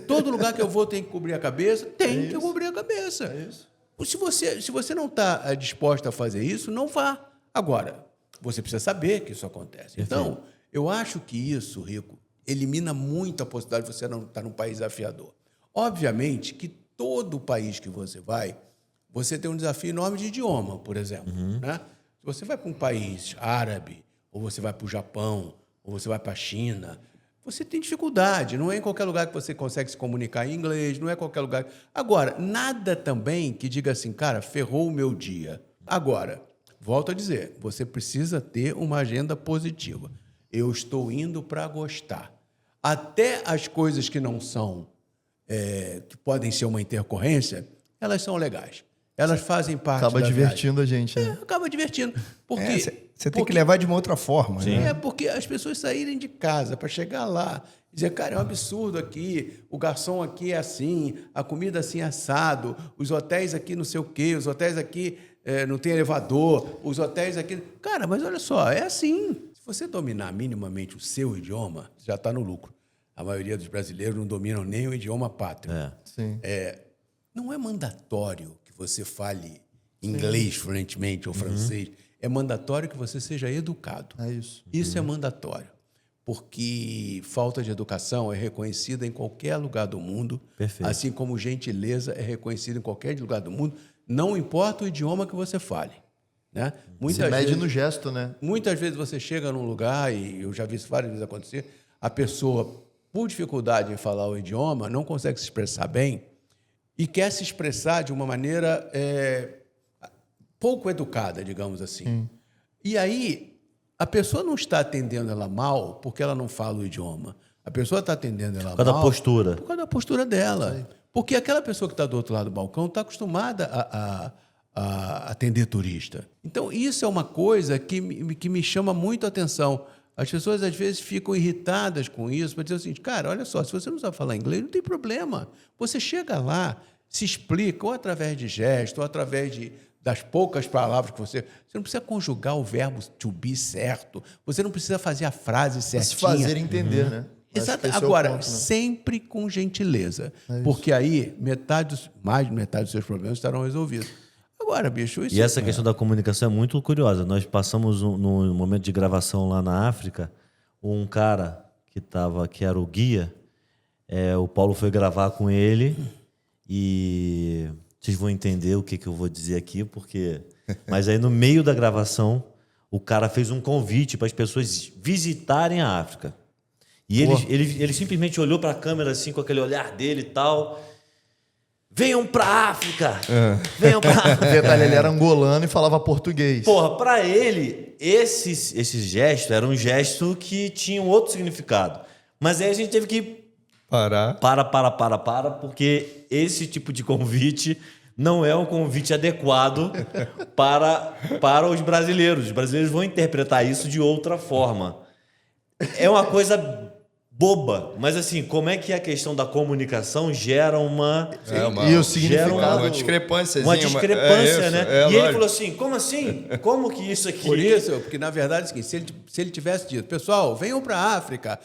Todo lugar que eu vou tem que cobrir a cabeça? Tem que cobrir a cabeça. É isso. Se você não está disposta a fazer isso, não vá. Agora, você precisa saber que isso acontece. Então, eu acho que isso, Rico, elimina muito a possibilidade de você não estar num país desafiador. Obviamente que todo país que você vai, você tem um desafio enorme de idioma, por exemplo. Né? Se você vai para um país árabe, ou você vai para o Japão, ou você vai para a China, você tem dificuldade. Não é em qualquer lugar que você consegue se comunicar em inglês, não é qualquer lugar. Agora, nada também que diga assim, cara, ferrou o meu dia. Agora, volto a dizer, você precisa ter uma agenda positiva. Eu estou indo para gostar. Até as coisas que não são, que podem ser uma intercorrência, elas são legais. Elas fazem parte Acaba da divertindo viagem. a gente, né? Acaba divertindo. Porque Você tem que levar de uma outra forma. Né? porque as pessoas saírem de casa para chegar lá, dizer, cara, é um absurdo aqui, o garçom aqui é assim, a comida assim assado, os hotéis aqui não sei o quê, os hotéis aqui não tem elevador, os hotéis aqui... Cara, mas olha só, é assim. Se você dominar minimamente o seu idioma, já está no lucro. A maioria dos brasileiros não dominam nem o idioma pátrio. Sim. Não é mandatório que você fale inglês fluentemente ou francês. É mandatório que você seja educado. É isso. Isso é mandatório. Porque falta de educação é reconhecida em qualquer lugar do mundo. Perfeito. Assim como gentileza é reconhecida em qualquer lugar do mundo. Não importa o idioma que você fale. Né? Se mede no gesto, né? Muitas vezes você chega num lugar, e eu já vi isso várias vezes acontecer, a pessoa, por dificuldade em falar o idioma, não consegue se expressar bem e quer se expressar de uma maneira pouco educada, digamos assim. E aí, a pessoa não está atendendo ela mal porque ela não fala o idioma. A pessoa está atendendo ela mal... Por causa da postura. Por causa da postura dela. Porque aquela pessoa que está do outro lado do balcão está acostumada a atender turista. Então, isso é uma coisa que me chama muito a atenção. As pessoas, às vezes, ficam irritadas com isso, para dizer o seguinte, cara, olha só, se você não sabe falar inglês, não tem problema. Você chega lá, se explica, ou através de gesto, ou através das poucas palavras que você... Você não precisa conjugar o verbo to be certo, você não precisa fazer a frase certinha. Se fazer entender, né? Exato. Acho que esse Agora, é o ponto, né? sempre com gentileza, porque aí mais de metade dos seus problemas estarão resolvidos. Agora, bicho, isso... E essa questão da comunicação é muito curiosa. Nós passamos no momento de gravação lá na África, um cara que era o guia, o Paulo foi gravar com ele e vocês vão entender o que eu vou dizer aqui, porque... Mas aí no meio da gravação, o cara fez um convite para as pessoas visitarem a África. E ele simplesmente olhou para a câmera assim, com aquele olhar dele e tal... Venham pra África! Venham pra África! Detalhe, ele era angolano e falava português. Porra, pra ele, esse gesto era um gesto que tinha um outro significado. Mas aí a gente teve que Parar. porque esse tipo de convite não é um convite adequado para os brasileiros. Os brasileiros vão interpretar isso de outra forma. É uma coisa... boba, mas assim, como é que a questão da comunicação gera E o significado... Uma discrepância. Uma discrepância, né? E lógico. ele falou assim, como assim? Como que isso aqui... Por isso, porque na verdade é o seguinte, se ele tivesse dito, pessoal, venham para a África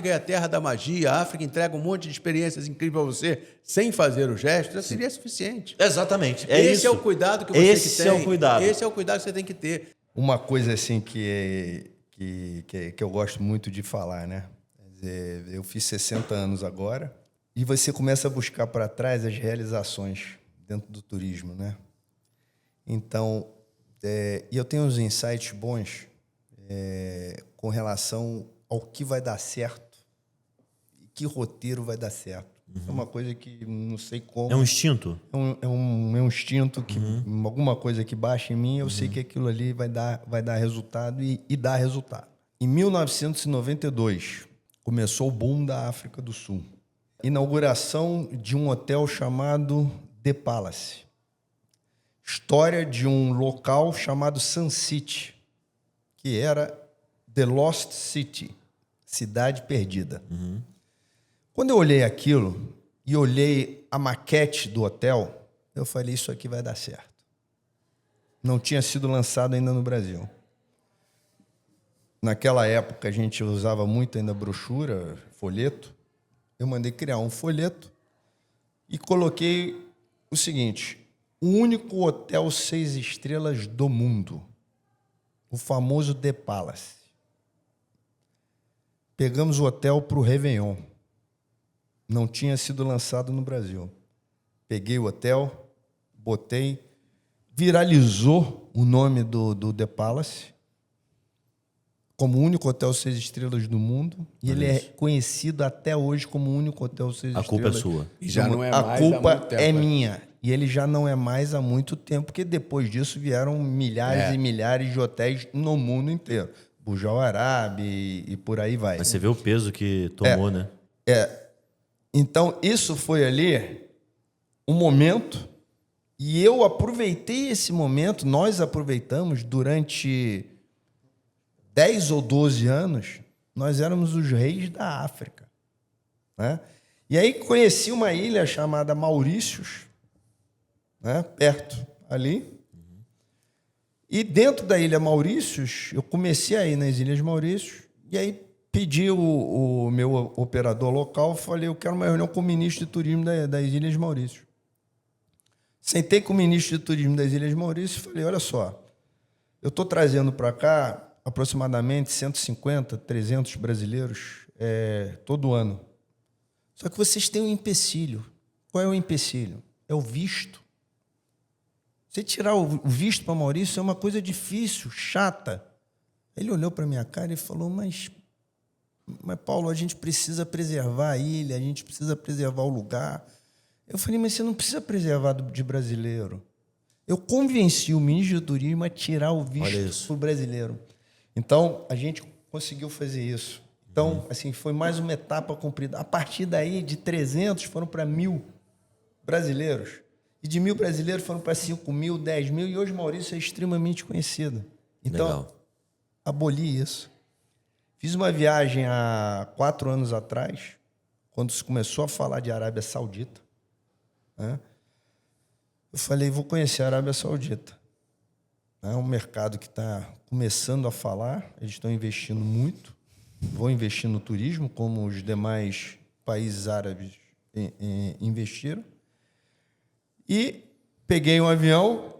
é a terra da magia, a África entrega um monte de experiências incríveis para você, sem fazer o gesto, já seria suficiente. Exatamente, Esse é o cuidado que você tem. Esse é o cuidado. Esse é o cuidado que você tem que ter. Uma coisa assim que eu gosto muito de falar, né? Eu fiz 60 anos agora e você começa a buscar para trás as realizações dentro do turismo, né? Então, e eu tenho uns insights bons com relação ao que vai dar certo e que roteiro vai dar certo. É uma coisa que não sei como. É um instinto? É um instinto que alguma coisa que baixa em mim, eu sei que aquilo ali vai dar resultado e dá resultado. Em 1992, começou o boom da África do Sul. Inauguração de um hotel chamado The Palace. História de um local chamado Sun City, que era The Lost City, Cidade Perdida. Quando eu olhei aquilo e olhei a maquete do hotel, eu falei, isso aqui vai dar certo. Não tinha sido lançado ainda no Brasil. Naquela época, a gente usava muito ainda brochura, folheto. Eu mandei criar um folheto e coloquei o seguinte, o único hotel 6 estrelas do mundo, o famoso The Palace. Pegamos o hotel para o Réveillon. Não tinha sido lançado no Brasil. Peguei o hotel, botei, viralizou o nome do The Palace, como o único hotel 6 estrelas do mundo, e ele é conhecido até hoje como o único hotel 6 estrelas. A culpa é sua. E já não é A mais há culpa muito tempo, é né? minha. E ele já não é mais há muito tempo, porque depois disso vieram milhares e milhares de hotéis no mundo inteiro. Burj Al Arab e por aí vai. Mas você vê o peso que tomou, né? Então, isso foi ali um momento, e eu aproveitei esse momento, nós aproveitamos durante 10 ou 12 anos, nós éramos os reis da África, né? E aí conheci uma ilha chamada Maurícios, né? Perto ali. E dentro da Ilha Maurícios, eu comecei a ir nas Ilhas Maurícios, e aí pedi o meu operador local, falei, eu quero uma reunião com o ministro de turismo das Ilhas Maurícios. Sentei com o ministro de turismo das Ilhas Maurícios e falei, olha só, eu estou trazendo para cá aproximadamente 150, 300 brasileiros todo ano. Só que vocês têm um empecilho. Qual é o empecilho? É o visto. Você tirar o visto para Maurício é uma coisa difícil, chata. Ele olhou para minha cara e falou, mas Paulo, a gente precisa preservar a ilha, a gente precisa preservar o lugar. Eu falei, mas você não precisa preservar de brasileiro. Eu convenci o ministro do turismo a tirar o visto para o brasileiro. Então, a gente conseguiu fazer isso. Então, assim, foi mais uma etapa cumprida. A partir daí, de 300 foram para 1.000 brasileiros. E de 1.000 brasileiros foram para 5.000, 10.000. E hoje Maurício é extremamente conhecido. Então, Legal. Aboli isso. Fiz uma viagem há 4 anos atrás, quando se começou a falar de Arábia Saudita, né? Eu falei, vou conhecer a Arábia Saudita. É um mercado que está começando a falar, eles estão investindo muito, vão investir no turismo, como os demais países árabes investiram. E peguei um avião,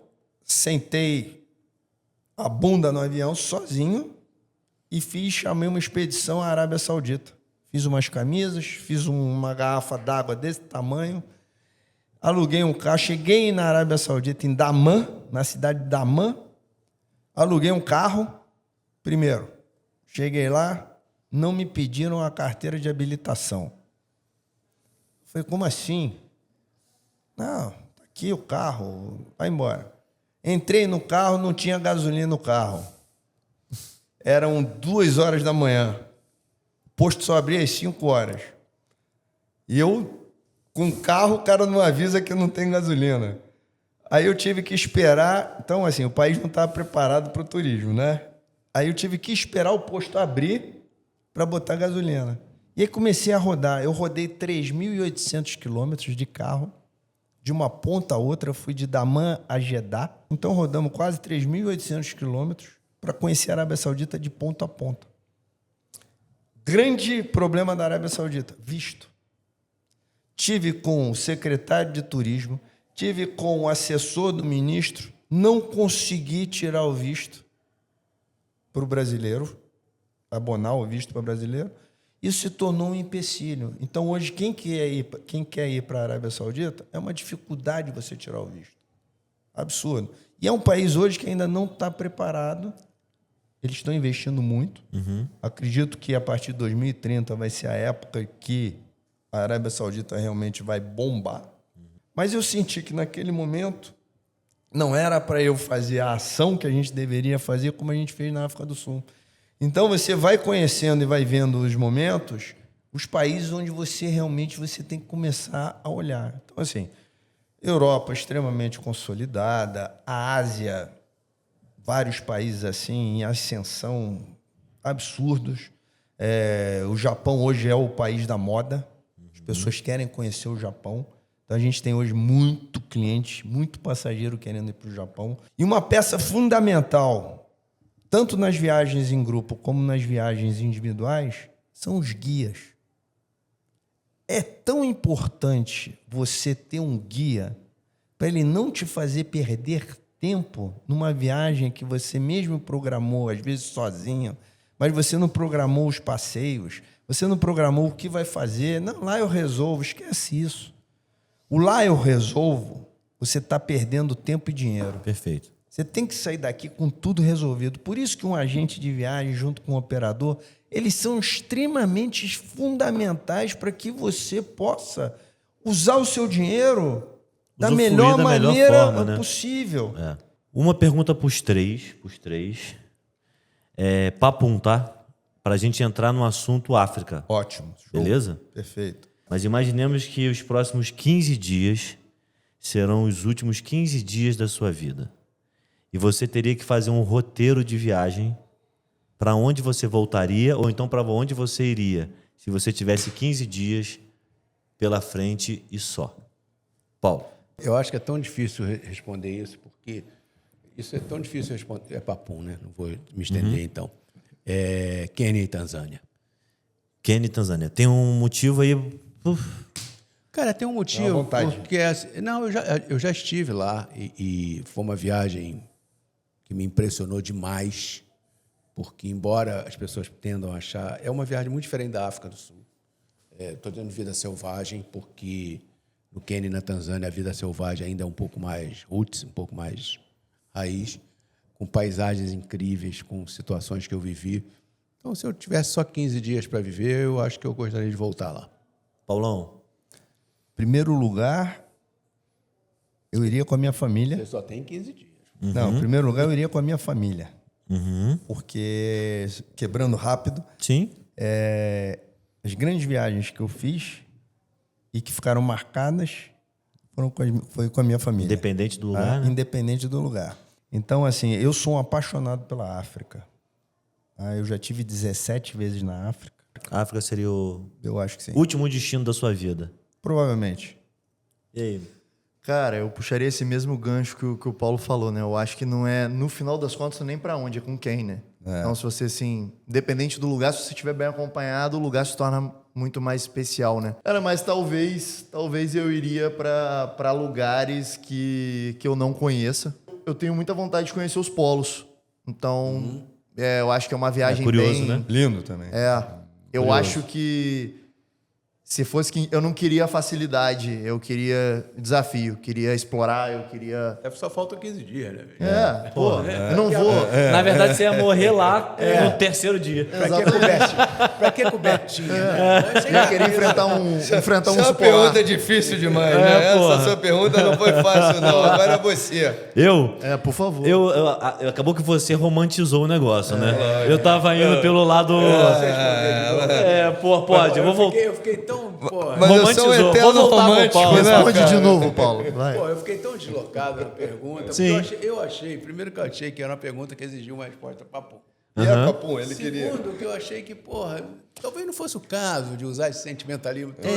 sentei a bunda no avião sozinho e chamei uma expedição à Arábia Saudita. Fiz umas camisas, fiz uma garrafa d'água desse tamanho, aluguei um carro, cheguei na Arábia Saudita, em Dammam, na cidade de Dammam, aluguei um carro. Primeiro, cheguei lá, não me pediram a carteira de habilitação. Falei, como assim? Não, tá aqui o carro, vai embora. Entrei no carro, não tinha gasolina no carro. Eram 2 horas da manhã. O posto só abria às 5 horas. E eu, com o carro, o cara não avisa que não tem gasolina. Aí eu tive que esperar. Então, assim, o país não estava preparado para o turismo, né? Aí eu tive que esperar o posto abrir para botar gasolina. E aí comecei a rodar. Eu rodei 3.800 quilômetros de carro. De uma ponta a outra, eu fui de Dammam a Jeddah. Então, rodamos quase 3.800 quilômetros para conhecer a Arábia Saudita de ponta a ponta. Grande problema da Arábia Saudita, visto. Tive com o secretário de turismo, tive com o assessor do ministro, não consegui tirar o visto para o brasileiro, abonar o visto para o brasileiro. Isso se tornou um empecilho. Então, hoje, quem quer ir para a Arábia Saudita, é uma dificuldade você tirar o visto. Absurdo. E é um país hoje que ainda não está preparado. Eles estão investindo muito. Acredito que a partir de 2030 vai ser a época que a Arábia Saudita realmente vai bombar. Mas eu senti que naquele momento não era para eu fazer a ação que a gente deveria fazer como a gente fez na África do Sul. Então você vai conhecendo e vai vendo os momentos, os países onde você realmente tem que começar a olhar. Então, assim, Europa extremamente consolidada, a Ásia, vários países assim em ascensão absurdos. O Japão hoje é o país da moda. As pessoas querem conhecer o Japão. Então a gente tem hoje muito cliente, muito passageiro querendo ir para o Japão. E uma peça fundamental, tanto nas viagens em grupo como nas viagens individuais, são os guias. É tão importante você ter um guia para ele não te fazer perder tempo numa viagem que você mesmo programou, às vezes sozinho, mas você não programou os passeios, você não programou o que vai fazer. Não, lá eu resolvo, esquece isso. O lá eu resolvo, você está perdendo tempo e dinheiro. Perfeito. Você tem que sair daqui com tudo resolvido. Por isso que um agente de viagem junto com um operador, eles são extremamente fundamentais para que você possa usar o seu dinheiro da Usufruir melhor da melhor maneira forma, né? possível. É. Uma pergunta pros três. Papum, tá? Pra gente entrar no assunto África. Ótimo. Show. Beleza? Perfeito. Mas imaginemos que os próximos 15 dias serão os últimos 15 dias da sua vida. E você teria que fazer um roteiro de viagem para onde você voltaria ou então para onde você iria se você tivesse 15 dias pela frente e só. Paulo. Eu acho que é tão difícil responder isso, porque isso é tão difícil responder. É papum, né? Não vou me estender, então. Quênia e Tanzânia. Quênia e Tanzânia. Tem um motivo aí... Cara, tem um motivo. À vontade. Porque, não, eu já estive lá e foi uma viagem que me impressionou demais, porque, embora as pessoas tendam a achar... É uma viagem muito diferente da África do Sul. Estou dizendo vida selvagem, porque no Quênia e na Tanzânia a vida selvagem ainda é um pouco mais roots, um pouco mais raiz, com paisagens incríveis, com situações que eu vivi. Então, se eu tivesse só 15 dias para viver, eu acho que eu gostaria de voltar lá. Paulão. Primeiro lugar, eu iria com a minha família. Você só tem 15 dias. Não, em primeiro lugar, eu iria com a minha família. Uhum. Porque, quebrando rápido, Sim. as grandes viagens que eu fiz e que ficaram marcadas foi com a minha família. Independente do tá? lugar, né? Independente do lugar. Então, assim, eu sou um apaixonado pela África. Eu já tive 17 vezes na África. A África seria o Eu acho que sim. último destino da sua vida. Provavelmente. E aí? Cara, eu puxaria esse mesmo gancho que o Paulo falou, né? Eu acho que não é, no final das contas, nem pra onde, é com quem, né? Então, se você, assim, independente do lugar, se você estiver bem acompanhado, o lugar se torna muito mais especial, né? Cara, mas talvez eu iria pra lugares que eu não conheça. Eu tenho muita vontade de conhecer os polos. Então, eu acho que é uma viagem curioso, bem... né? Lindo também. Eu Curioso. acho que se fosse que eu não queria facilidade, eu queria desafio, queria explorar, eu queria... Só faltam 15 dias, né? Eu não vou... Na verdade, você ia morrer lá no terceiro dia. Pra que cobertinha? Né? Eu ia querer enfrentar um Essa urso polar. pergunta é difícil demais, né? porra. Essa sua pergunta não foi fácil, não. Agora é você. Por favor. Acabou que você romantizou o negócio, né? Eu tava indo pelo lado... Pode, eu vou voltar. Eu fiquei tão... Porra, Mas eu sou um Romantizou. eterno Vou voltar pro romântico, Paulo. né, Responde cara? de novo, Paulo. Vai. eu fiquei tão deslocado na pergunta. Sim. Porque eu achei, primeiro que eu achei que era uma pergunta que exigia uma resposta papum. E a Papum, ele queria... Segundo, que eu achei que, talvez não fosse o caso de usar esse sentimentalismo todo.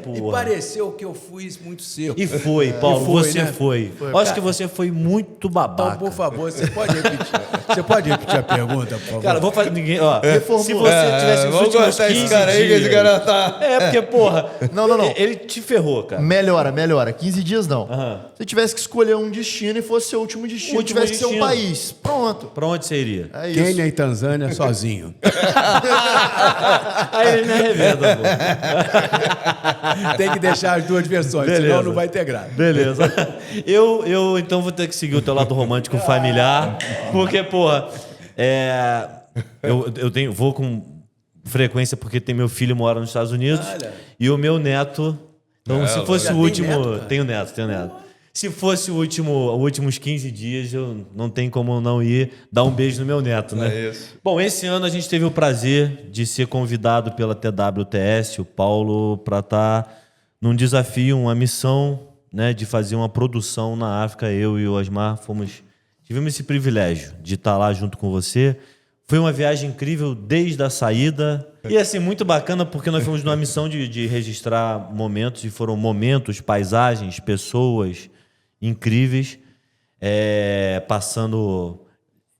porra. E pareceu que eu fui muito seco. E foi, Paulo, E foi, você né? foi. Acho que você foi muito Então, babaca. por favor, você pode repetir. Você pode repetir a pergunta, por favor? Cara, vou fazer ninguém. Ó, se você tivesse os Vamos últimos cortar 15 esse cara aí, que esse dias- cara tá... Porque, porra. Não. Ele te ferrou, cara. Melhora. 15 dias não. Aham. Se você tivesse que escolher um destino e fosse seu último destino, Último tivesse que ser um destino. país. Pronto. Pra onde você iria? É isso. Quênia e Tanzânia sozinho. Aí ele me arrebenta, pô. Tem que deixar as duas versões, Beleza. senão não vai ter graça. Beleza. Eu então vou ter que seguir o teu lado romântico familiar, porque, porra, vou com frequência porque tem meu filho mora nos Estados Unidos e o meu neto. Então, se fosse já o tem último, neto, cara? tenho neto. Se fosse os últimos 15 dias, eu não tem como não ir dar um beijo no meu neto, né? É isso. Bom, esse ano a gente teve o prazer de ser convidado pela TWTS, o Paulo, para estar num desafio, uma missão, né, de fazer uma produção na África. Eu e o Osmar tivemos esse privilégio de estar lá junto com você. Foi uma viagem incrível desde a saída. E assim, muito bacana porque nós fomos numa missão de registrar momentos, e foram momentos, paisagens, pessoas incríveis, passando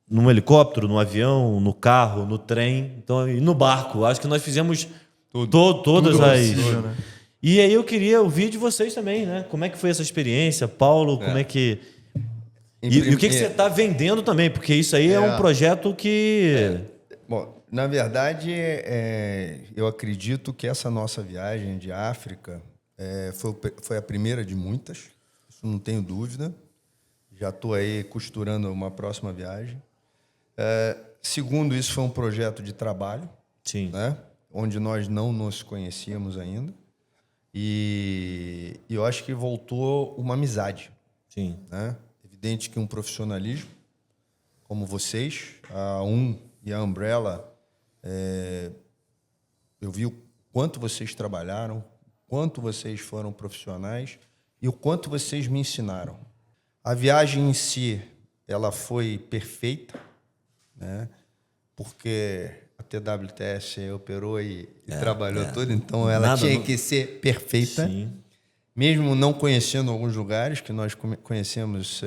num helicóptero, no avião, no carro, no trem, então, e no barco. Acho que nós fizemos todas as... possível, né? E aí eu queria ouvir de vocês também, né? Como é que foi essa experiência? Paulo, como é que... E o que você está vendendo também? Porque isso aí é um projeto que... Bom, na verdade, eu acredito que essa nossa viagem de África foi a primeira de muitas. Isso não tenho dúvida. Já estou aí costurando uma próxima viagem. Segundo, isso foi um projeto de trabalho, Sim. né? Onde nós não nos conhecíamos ainda. E eu acho que voltou uma amizade, Sim. né? Evidente que um profissionalismo, como vocês, a e a Umbrella, eu vi o quanto vocês trabalharam, quanto vocês foram profissionais e o quanto vocês me ensinaram. A viagem em si, ela foi perfeita, né? Porque a TWTS operou e trabalhou tudo, então ela tinha que ser perfeita. Sim. Mesmo não conhecendo alguns lugares que nós conhecemos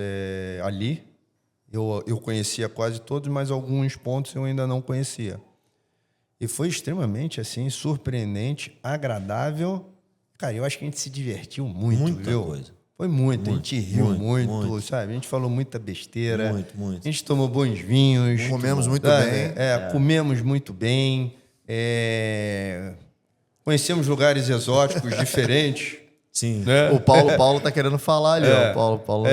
ali, eu conhecia quase todos, mas alguns pontos eu ainda não conhecia. E foi extremamente assim surpreendente, agradável. Cara, eu acho que a gente se divertiu muito, Muita viu? coisa. Foi muito, a gente riu muito, muito. sabe? A gente falou muita besteira. Muito. A gente tomou bons vinhos. Comemos muito sabe? bem. Comemos muito bem. Conhecemos lugares exóticos diferentes. Sim. Né? O Paulo tá querendo falar ali, ó. O Paulo.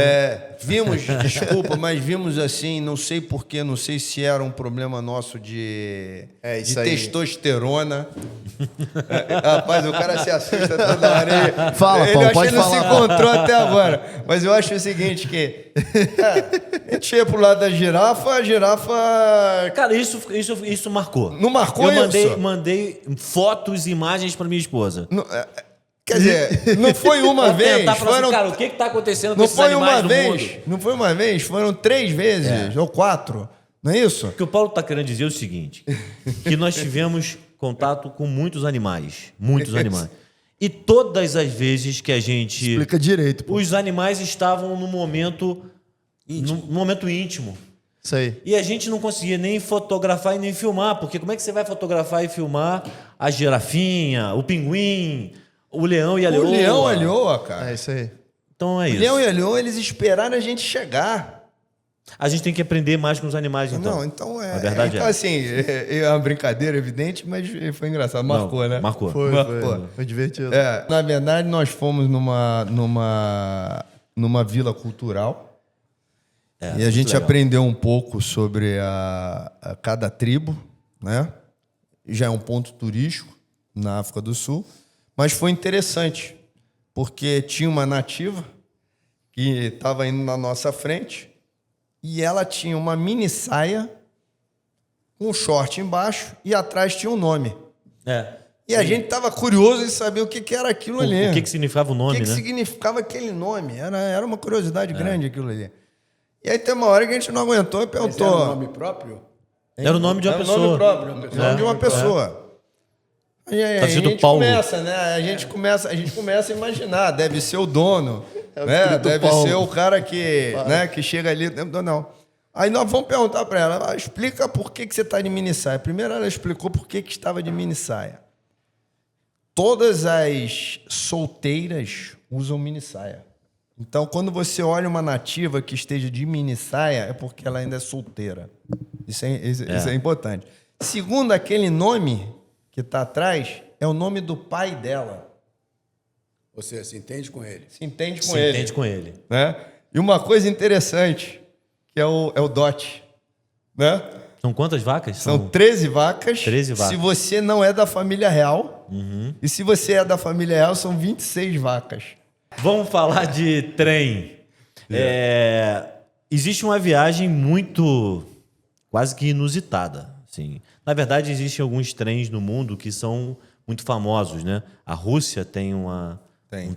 Vimos, desculpa, mas vimos assim, não sei porquê, não sei se era um problema nosso de isso aí. testosterona. Rapaz, o cara se assusta toda hora. Fala, ele Paulo, acho que pode ele não se falar. encontrou até agora. Mas eu acho o seguinte, que a gente ia pro lado da girafa, a girafa... Cara, isso marcou. Não marcou Eu isso? mandei fotos e imagens pra minha esposa. Quer dizer, não foi uma Pra vez, tentar falar foram... assim, cara, o que tá acontecendo com Não esses foi animais uma no vez, mundo? não foi uma vez, foram 3 vezes ou 4, não é isso? O que o Paulo está querendo dizer é o seguinte, que nós tivemos contato com muitos animais. E todas as vezes que a gente... Explica direito, pô. Os animais estavam num momento íntimo. Isso aí. E a gente não conseguia nem fotografar e nem filmar, porque como é que você vai fotografar e filmar a girafinha, o pinguim, o leão e a leoa? O leão e a leoa, cara. É isso aí. Então é O isso. leão e a leoa, eles esperaram a gente chegar. A gente tem que aprender mais com os animais, então. Não, então A verdade então, é. assim, é uma brincadeira, evidente, mas foi engraçado. Marcou, Não, né? marcou. Foi divertido. Na verdade, nós fomos numa vila cultural e a muito gente legal. aprendeu um pouco sobre a cada tribo, né? Já é um ponto turístico na África do Sul, mas foi interessante, porque tinha uma nativa que estava indo na nossa frente e ela tinha uma mini saia com um short embaixo e atrás tinha um nome. E a gente estava curioso em saber o que era aquilo ali. O que significava o nome, O que né? significava aquele nome? Era uma curiosidade grande aquilo ali. E aí tem uma hora que a gente não aguentou e Mas era perguntou. o nome próprio? Era o nome de uma Era o pessoa. nome próprio, o nome de uma pessoa. E aí, Tá a escrito gente Paulo. começa, né? A gente começa a imaginar, deve ser o dono, o né? escrito Deve Paulo. ser o cara que chega ali, não. Aí nós vamos perguntar para ela, explica por que você está de mini saia. Primeiro ela explicou por que estava de mini saia. Todas as solteiras usam mini saia. Então, quando você olha uma nativa que esteja de mini saia, é porque ela ainda é solteira. Isso é importante. Segundo, aquele nome que está atrás é o nome do pai dela. Você se entende com ele? Se entende com Se ele. entende com ele. Né? E uma coisa interessante, que é o dote. Né? São quantas vacas? São 13 vacas. 13 vacas. Se você não é da família real. E se você é da família real, são 26 vacas. Vamos falar de trem. Existe uma viagem muito, quase que inusitada. Assim. Na verdade, existem alguns trens no mundo que são muito famosos, né? A Rússia tem um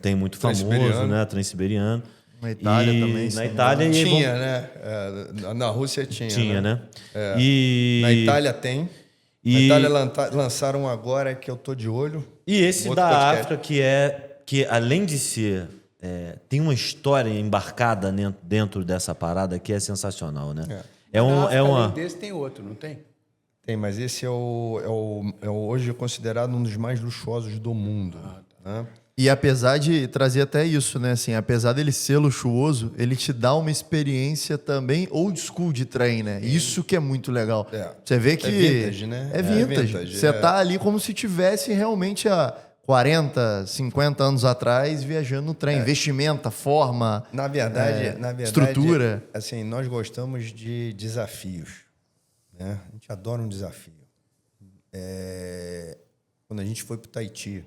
trem muito famoso, Transiberiano. né? Transiberiano. Na Itália também, Na sim. Itália Tinha, né? Na Rússia tinha. tinha, né? Na Itália tem. E- Na Itália lançaram um agora que eu tô de olho. E esse Outro da podcast. África que além de ser tem uma história embarcada dentro dessa parada que é sensacional, né? Na África, uma além desse tem outro, não tem? Tem, mas esse é hoje considerado um dos mais luxuosos do mundo. Né? E apesar de trazer até isso, né? Assim, apesar dele ser luxuoso, ele te dá uma experiência também old school de trem, né? Isso que é muito legal. Você vê que... vintage, né? É vintage. vintage, Você tá ali como se tivesse realmente há 40, 50 anos atrás viajando no trem. Vestimenta, forma, Na verdade, estrutura. assim, nós gostamos de desafios. Né? A gente adora um desafio. Quando a gente foi para o Tahiti,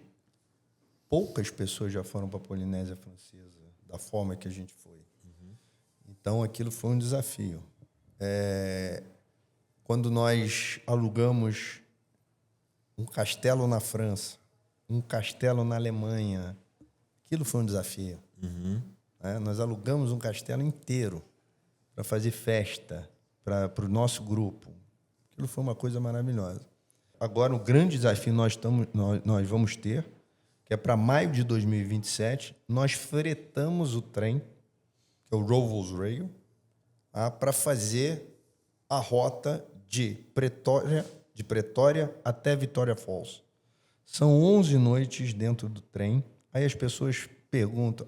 poucas pessoas já foram para a Polinésia Francesa da forma que a gente foi. Então, aquilo foi um desafio. Quando nós alugamos um castelo na França, um castelo na Alemanha, aquilo foi um desafio. Nós alugamos um castelo inteiro para fazer festa para o nosso grupo. Aquilo foi uma coisa maravilhosa. Agora, o grande desafio nós vamos ter, que é para maio de 2027, nós fretamos o trem, que é o Rovos Rail, para fazer a rota de Pretória até Vitória Falls. São 11 noites dentro do trem. Aí as pessoas perguntam,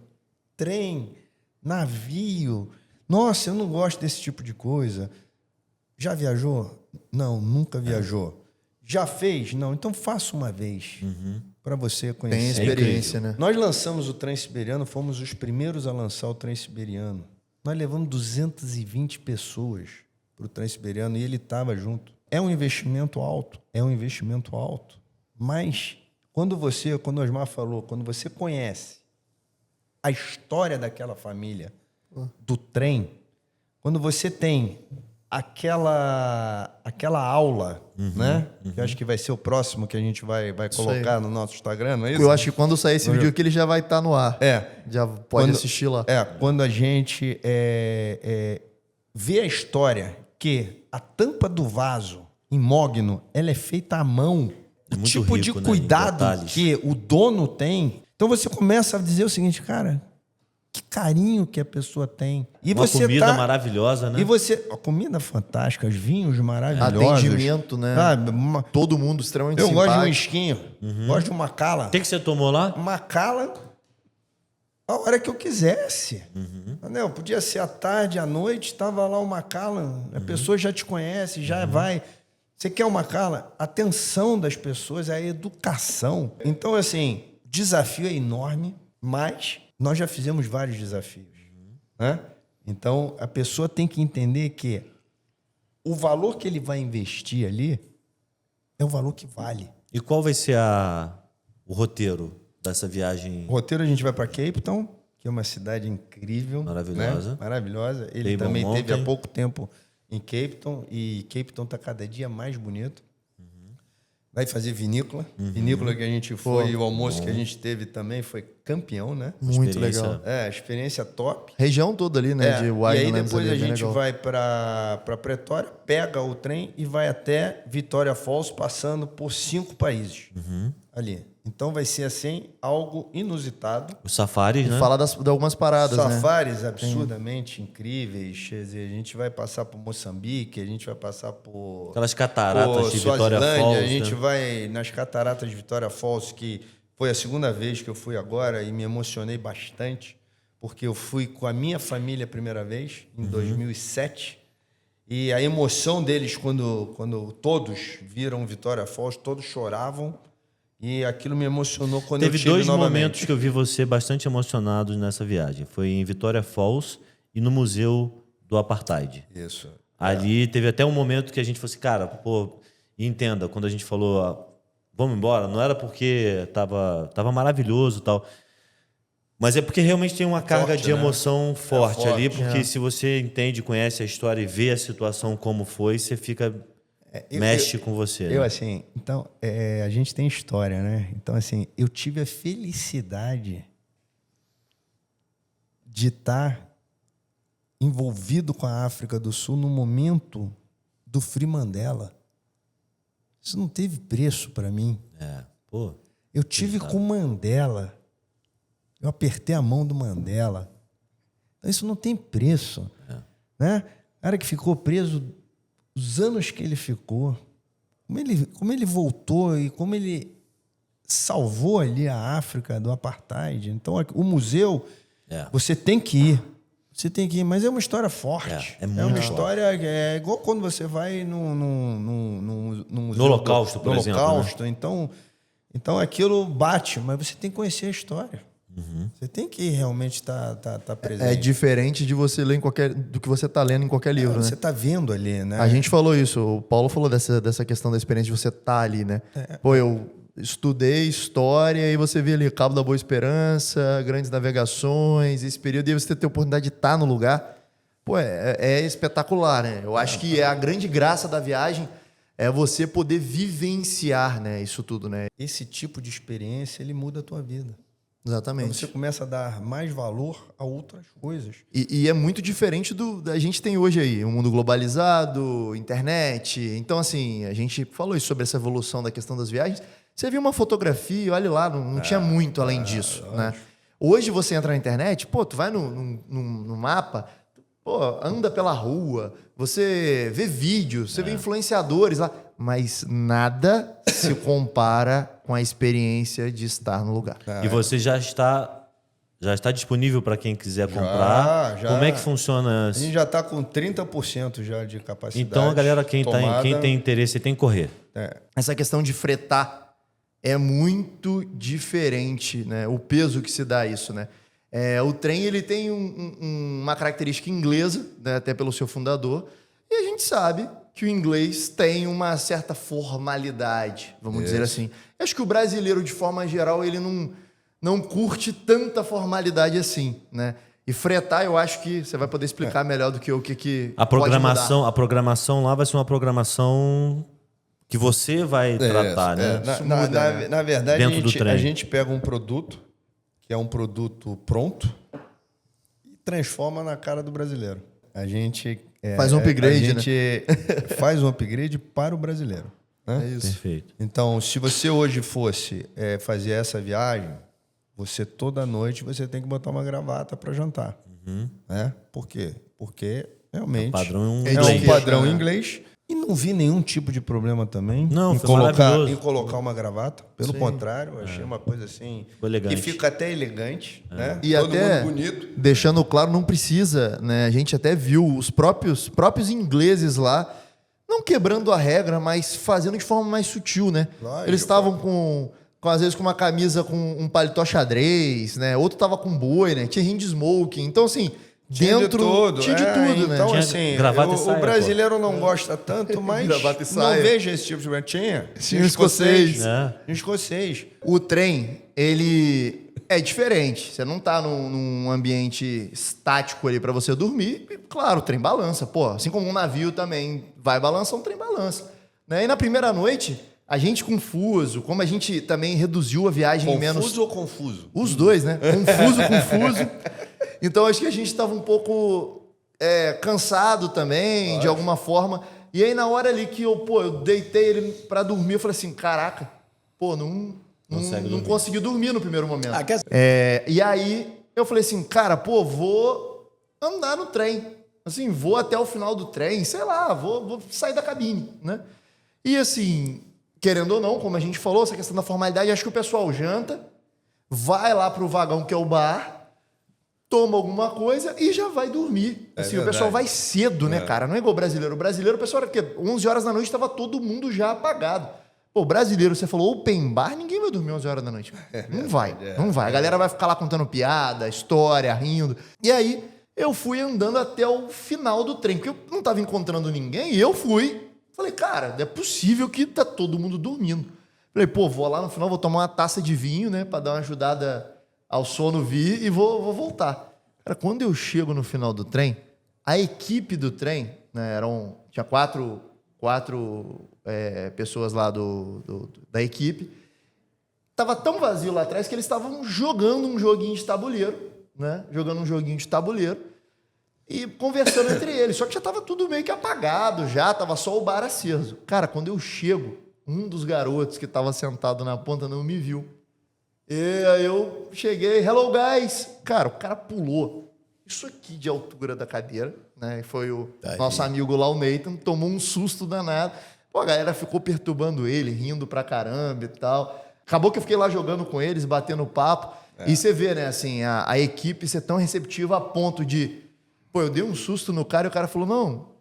trem, navio, nossa, eu não gosto desse tipo de coisa. Já viajou? Não, nunca viajou. Já fez? Não, então faça uma vez para você conhecer. Tem experiência, né? Nós lançamos o trem siberiano, fomos os primeiros a lançar o trem siberiano. Nós levamos 220 pessoas para o trem siberiano e ele estava junto. É um investimento alto, mas quando o Osmar falou, quando você conhece a história daquela família, do trem, quando você tem aquela aula, né? Que eu acho que vai ser o próximo que a gente vai colocar no nosso Instagram, não é isso? Eu acho que quando sair esse vídeo aqui, ele já vai estar no ar. Já pode assistir lá. Quando a gente vê a história que a tampa do vaso em mogno, ela é feita à mão. O tipo rico, de cuidado, né, que o dono tem. Então você começa a dizer o seguinte, cara, que carinho que a pessoa tem. E uma comida maravilhosa, né? A comida fantástica, os vinhos maravilhosos. Atendimento, né? Todo mundo extremamente simpático. Eu gosto de um esquinho, gosto de uma cala. O que você tomou lá? Uma cala a hora que eu quisesse. Entendeu? Podia ser à tarde, à noite, estava lá uma cala, a pessoa já te conhece, já vai. Você quer uma cala? A atenção das pessoas, a educação. Então, assim, o desafio é enorme, mas nós já fizemos vários desafios. Né? Então, a pessoa tem que entender que o valor que ele vai investir ali é o valor que vale. E qual vai ser o roteiro dessa viagem? O roteiro, a gente vai para Cape Town, que é uma cidade incrível. Maravilhosa. Né? Maravilhosa. Ele também teve há pouco tempo em Cape Town, e Cape Town está cada dia mais bonito. Vai fazer vinícola. Vinícola que a gente foi, e o almoço que a gente teve também foi campeão, né? Muito legal. Experiência top. Região toda ali, né? De e aí depois a gente vai para Pretória, pega o trem e vai até Vitória Falls, passando por 5 países ali. Então vai ser assim, algo inusitado. Os safaris, né? Falar de algumas paradas, safaris absurdamente incríveis. Quer dizer, a gente vai passar por Moçambique, a gente vai passar por... aquelas cataratas de Vitória Falls. A gente vai nas cataratas de Vitória Falls, que foi a segunda vez que eu fui agora e me emocionei bastante, porque eu fui com a minha família a primeira vez, em 2007. E a emoção deles, quando todos viram Vitória Falls, todos choravam. E aquilo me emocionou quando eu tive novamente. Teve 2 momentos que eu vi você bastante emocionado nessa viagem. Foi em Vitória Falls e no Museu do Apartheid. Isso. Ali teve até um momento que a gente falou assim, cara, pô, entenda, quando a gente falou, vamos embora, não era porque tava maravilhoso e tal, mas é porque realmente tem uma carga de emoção forte ali, porque se você entende, conhece a história e vê a situação como foi, você fica... mexe com você. Eu, assim, então, a gente tem história, né? Então, assim, eu tive a felicidade de estar envolvido com a África do Sul no momento do Free Mandela. Isso não teve preço para mim. Eu tive com o Mandela. Eu apertei a mão do Mandela. Então, isso não tem preço. Né? O cara que ficou preso... Os anos que ele ficou, como ele voltou e como ele salvou ali a África do apartheid. Então, o museu, você tem que ir. Você tem que ir, mas é uma história forte. É muito uma forte. história... É igual quando você vai no museu... No Holocausto, por exemplo. No Holocausto. Né? Então, aquilo bate, mas você tem que conhecer a história. Você tem que realmente estar presente. É diferente de você ler do que você está lendo em qualquer livro, né? Você está vendo ali, né? A gente falou isso, o Paulo falou dessa questão da experiência de você estar ali, né? Pô, eu estudei história e você vê ali Cabo da Boa Esperança, grandes navegações, esse período, e você ter a oportunidade de estar no lugar, pô, é espetacular, né? Eu acho que a grande graça da viagem é você poder vivenciar, né, isso tudo, né? Esse tipo de experiência, ele muda a tua vida. Então Exatamente. você começa a dar mais valor a outras coisas. E é muito diferente da gente tem hoje aí, um mundo globalizado, internet. Então, assim, a gente falou isso sobre essa evolução da questão das viagens. Você viu uma fotografia, olha lá, não tinha muito além disso, né? Hoje você entra na internet, pô, tu vai no mapa, pô, anda pela rua, você vê vídeos, você vê influenciadores lá, mas nada se compara com a experiência de estar no lugar. E você já está disponível para quem quiser comprar? já. Como é que funciona A isso? gente já está com 30% já de capacidade. Então a galera, quem tomada. tem interesse, tem que correr. Essa questão de fretar é muito diferente, né? O peso que se dá a isso, né? O trem ele tem uma característica inglesa, né? Até pelo seu fundador, e a gente sabe que o inglês tem uma certa formalidade, vamos dizer assim. Eu acho que o brasileiro, de forma geral, ele não curte tanta formalidade assim, né? E fretar, eu acho que você vai poder explicar melhor do que o que A programação lá vai ser uma programação que você vai tratar, né? Na verdade, Dentro do trem. a gente pega um produto, que é um produto pronto, e transforma na cara do brasileiro. A gente... Faz um upgrade, a gente faz um upgrade para o brasileiro. Né? É isso. Perfeito. Então, se você hoje fosse fazer essa viagem, você toda noite você tem que botar uma gravata para jantar. Né? Por quê? Porque realmente Padrão é inglês. um padrão inglês. E não vi nenhum tipo de problema também Não, em foi maravilhoso. colocar uma gravata. Pelo contrário, eu achei uma coisa assim Ficou elegante. que fica até elegante, né? E Todo até, mundo bonito. deixando claro, não precisa, né? A gente até viu os próprios ingleses lá, não quebrando a regra, mas fazendo de forma mais sutil, né? Lógico. Eles estavam às vezes com uma camisa com um paletó xadrez, né? Outro tava com boi, né? Tinha de smoking. Então, assim, Tinha dentro... de tudo. Tinha de tudo, né? Então, Tinha assim, gravata e saia, o brasileiro não gosta tanto, mas Gravata e não saia. vejo esse tipo de... Tinha um escocês. É. Um escocês. O trem, ele é diferente. Você não tá num ambiente estático ali pra você dormir. E, claro, o trem balança. Pô, assim como um navio também vai balançar, um trem balança. Né? E na primeira noite, a gente confuso, como a gente também reduziu a viagem em menos... Confuso ou confuso? Os dois, né? Confuso. Então, acho que a gente estava um pouco cansado também, de alguma forma. E aí, na hora ali que eu deitei ele pra dormir, eu falei assim, caraca, pô, não consegui dormir no primeiro momento. E aí, eu falei assim, cara, pô, vou andar no trem. Assim, vou até o final do trem, sei lá, vou sair da cabine, né? E assim, querendo ou não, como a gente falou, essa questão da formalidade, acho que o pessoal janta, vai lá pro vagão que é o bar, toma alguma coisa e já vai dormir. Assim, o pessoal vai cedo, né, cara? Não é igual o brasileiro. O brasileiro, o pessoal era o quê? 11 horas da noite estava todo mundo já apagado. Pô, o brasileiro, você falou open bar, ninguém vai dormir 11 horas da noite. Não vai. A galera vai ficar lá contando piada, história, rindo. E aí, eu fui andando até o final do trem, porque eu não estava encontrando ninguém e eu fui. Falei, cara, não é possível que tá todo mundo dormindo. Falei, pô, vou lá no final, vou tomar uma taça de vinho, né, para dar uma ajudada ao sono vir e vou voltar. Cara, quando eu chego no final do trem, a equipe do trem, né, tinha quatro pessoas lá da equipe, tava tão vazio lá atrás que eles estavam jogando um joguinho de tabuleiro, né, e conversando entre eles. Só que já tava tudo meio que apagado, já tava só o bar aceso. Cara, quando eu chego, um dos garotos que tava sentado na ponta não me viu. E aí eu cheguei, hello guys. Cara, o cara pulou isso aqui de altura da cadeira, né? E foi o nosso amigo lá, o Nathan, tomou um susto danado. Pô, a galera ficou perturbando ele, rindo pra caramba e tal. Acabou que eu fiquei lá jogando com eles, batendo papo. E você vê, né, assim, a equipe ser tão receptiva a ponto de... Pô, eu dei um susto no cara e o cara falou, não...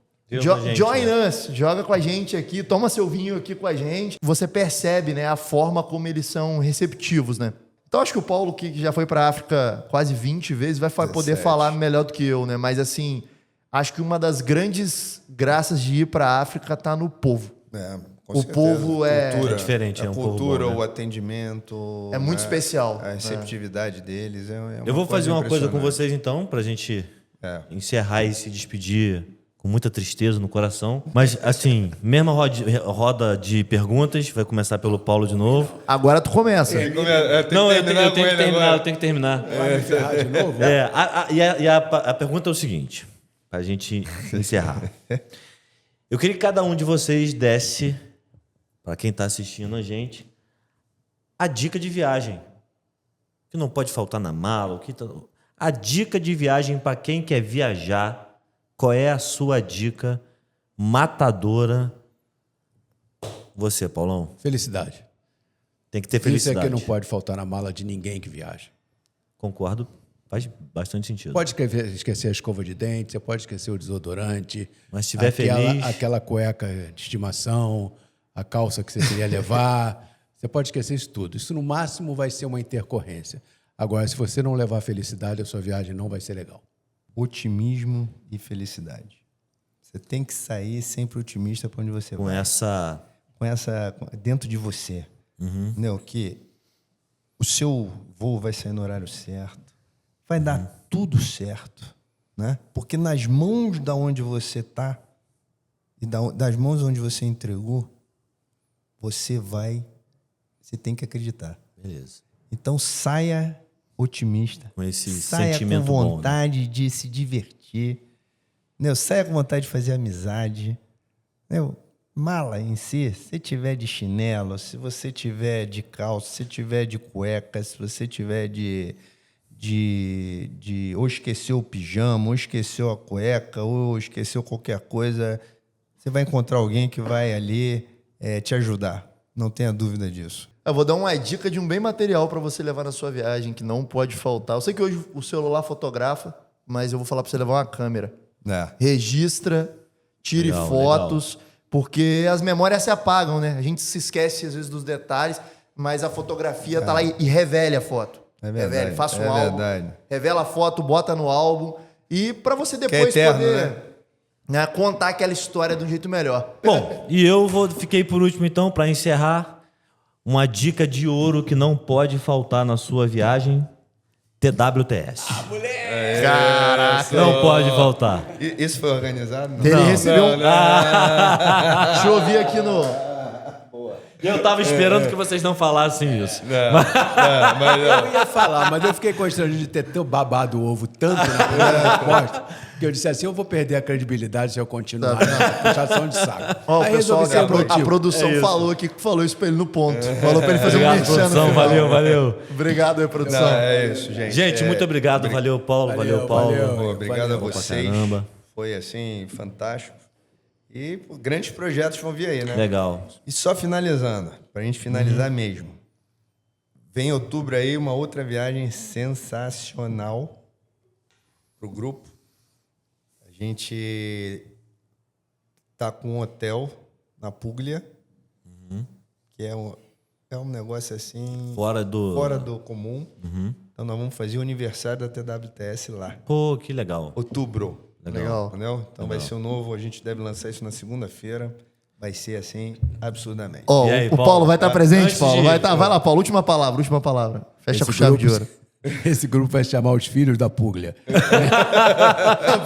Join us, joga com a gente aqui, toma seu vinho aqui com a gente. Você percebe, né, a forma como eles são receptivos, né? Então, acho que o Paulo, que já foi para a África quase 20 vezes, vai poder falar melhor do que eu, né? Mas, assim, acho que uma das grandes graças de ir para a África tá no povo. Com O certeza. povo é diferente, a é um povo cultura, bom, né? o atendimento. É muito né? especial. A receptividade deles é uma Eu vou fazer uma coisa com impressionante. vocês então, pra gente É. encerrar e se despedir com muita tristeza no coração. Mas, assim, mesma roda de perguntas, vai começar pelo Paulo de novo. Agora tu começa. Não, eu tenho que terminar. Vai me ferrar de novo? A pergunta é o seguinte, pra gente encerrar. Eu queria que cada um de vocês desse, pra quem tá assistindo a gente, a dica de viagem. Que não pode faltar na mala. A dica de viagem pra quem quer viajar. Qual é a sua dica matadora? Você, Paulão. Felicidade. Tem que ter Isso felicidade. é que não pode faltar na mala de ninguém que viaja. Concordo. Faz bastante sentido. Pode esquecer a escova de dente, você pode esquecer o desodorante. Mas se estiver feliz... Aquela cueca de estimação, a calça que você queria levar. Você pode esquecer isso tudo. Isso, no máximo, vai ser uma intercorrência. Agora, se você não levar felicidade, a sua viagem não vai ser legal. Otimismo e felicidade. Você tem que sair sempre otimista para onde você Com vai. essa... Dentro de você. Entendeu? Que o seu voo vai sair no horário certo. Vai dar tudo certo. Né? Porque nas mãos da onde você está e das mãos onde você entregou, você tem que acreditar. Beleza. Então saia otimista. Com esse saia sentimento com bom, né? vontade de se divertir. Entendeu? Saia com vontade de fazer amizade. Entendeu? Mala em si, se tiver de chinelo, se você tiver de calça, se tiver de cueca, se você tiver ou esqueceu o pijama, ou esqueceu a cueca, ou esqueceu qualquer coisa, você vai encontrar alguém que vai ali te ajudar. Não tenha dúvida disso. Eu vou dar uma dica de um bem material para você levar na sua viagem, que não pode faltar. Eu sei que hoje o celular fotografa, mas eu vou falar para você levar uma câmera. Registra, tire Legal, fotos, porque as memórias se apagam, né? A gente se esquece, às vezes, dos detalhes, mas a fotografia tá lá e revele a foto. É verdade, Revele, faça um é álbum, verdade. revela a foto, bota no álbum, e para você depois eterno, poder né, contar aquela história de um jeito melhor. Bom, e fiquei por último então, para encerrar, uma dica de ouro que não pode faltar na sua viagem, TWTS. Caraca! Não pode faltar. Isso foi organizado? Não. Ele recebeu um... Deixa eu ouvir aqui no... Eu tava esperando que vocês não falassem isso. Eu ia falar, mas eu fiquei constrangido de ter tão babado o ovo tanto na primeira resposta, que eu disse assim, eu vou perder a credibilidade se eu continuar nessa puxação de saco. Ó, Aí o pessoal, resolvi ser a emotivo. produção falou aqui, falou isso pra ele no ponto. Falou pra ele fazer um Obrigado, merchan no produção. final. Valeu. Obrigado aí, produção. Não, é isso, gente. Gente, muito obrigado. Valeu, Paulo. Valeu, Paulo. valeu. Obrigado a vocês. caramba. Foi, assim, fantástico. E grandes projetos vão vir aí, né? Legal. E só finalizando, pra gente finalizar mesmo. Vem em outubro aí uma outra viagem sensacional pro grupo. A gente tá com um hotel na Puglia, que é um negócio assim... Fora do... comum. Então nós vamos fazer o aniversário da TWTS lá. Pô, que legal. Outubro. Legal. Entendeu? Então vai ser o novo, a gente deve lançar isso na segunda-feira. Vai ser assim, absurdamente. Ó, E aí, o Paulo? Paulo vai estar presente, Antes Paulo? de- Vai lá, Paulo. Última palavra. Fecha com chave de ouro. Esse grupo vai se chamar Os Filhos da Puglia.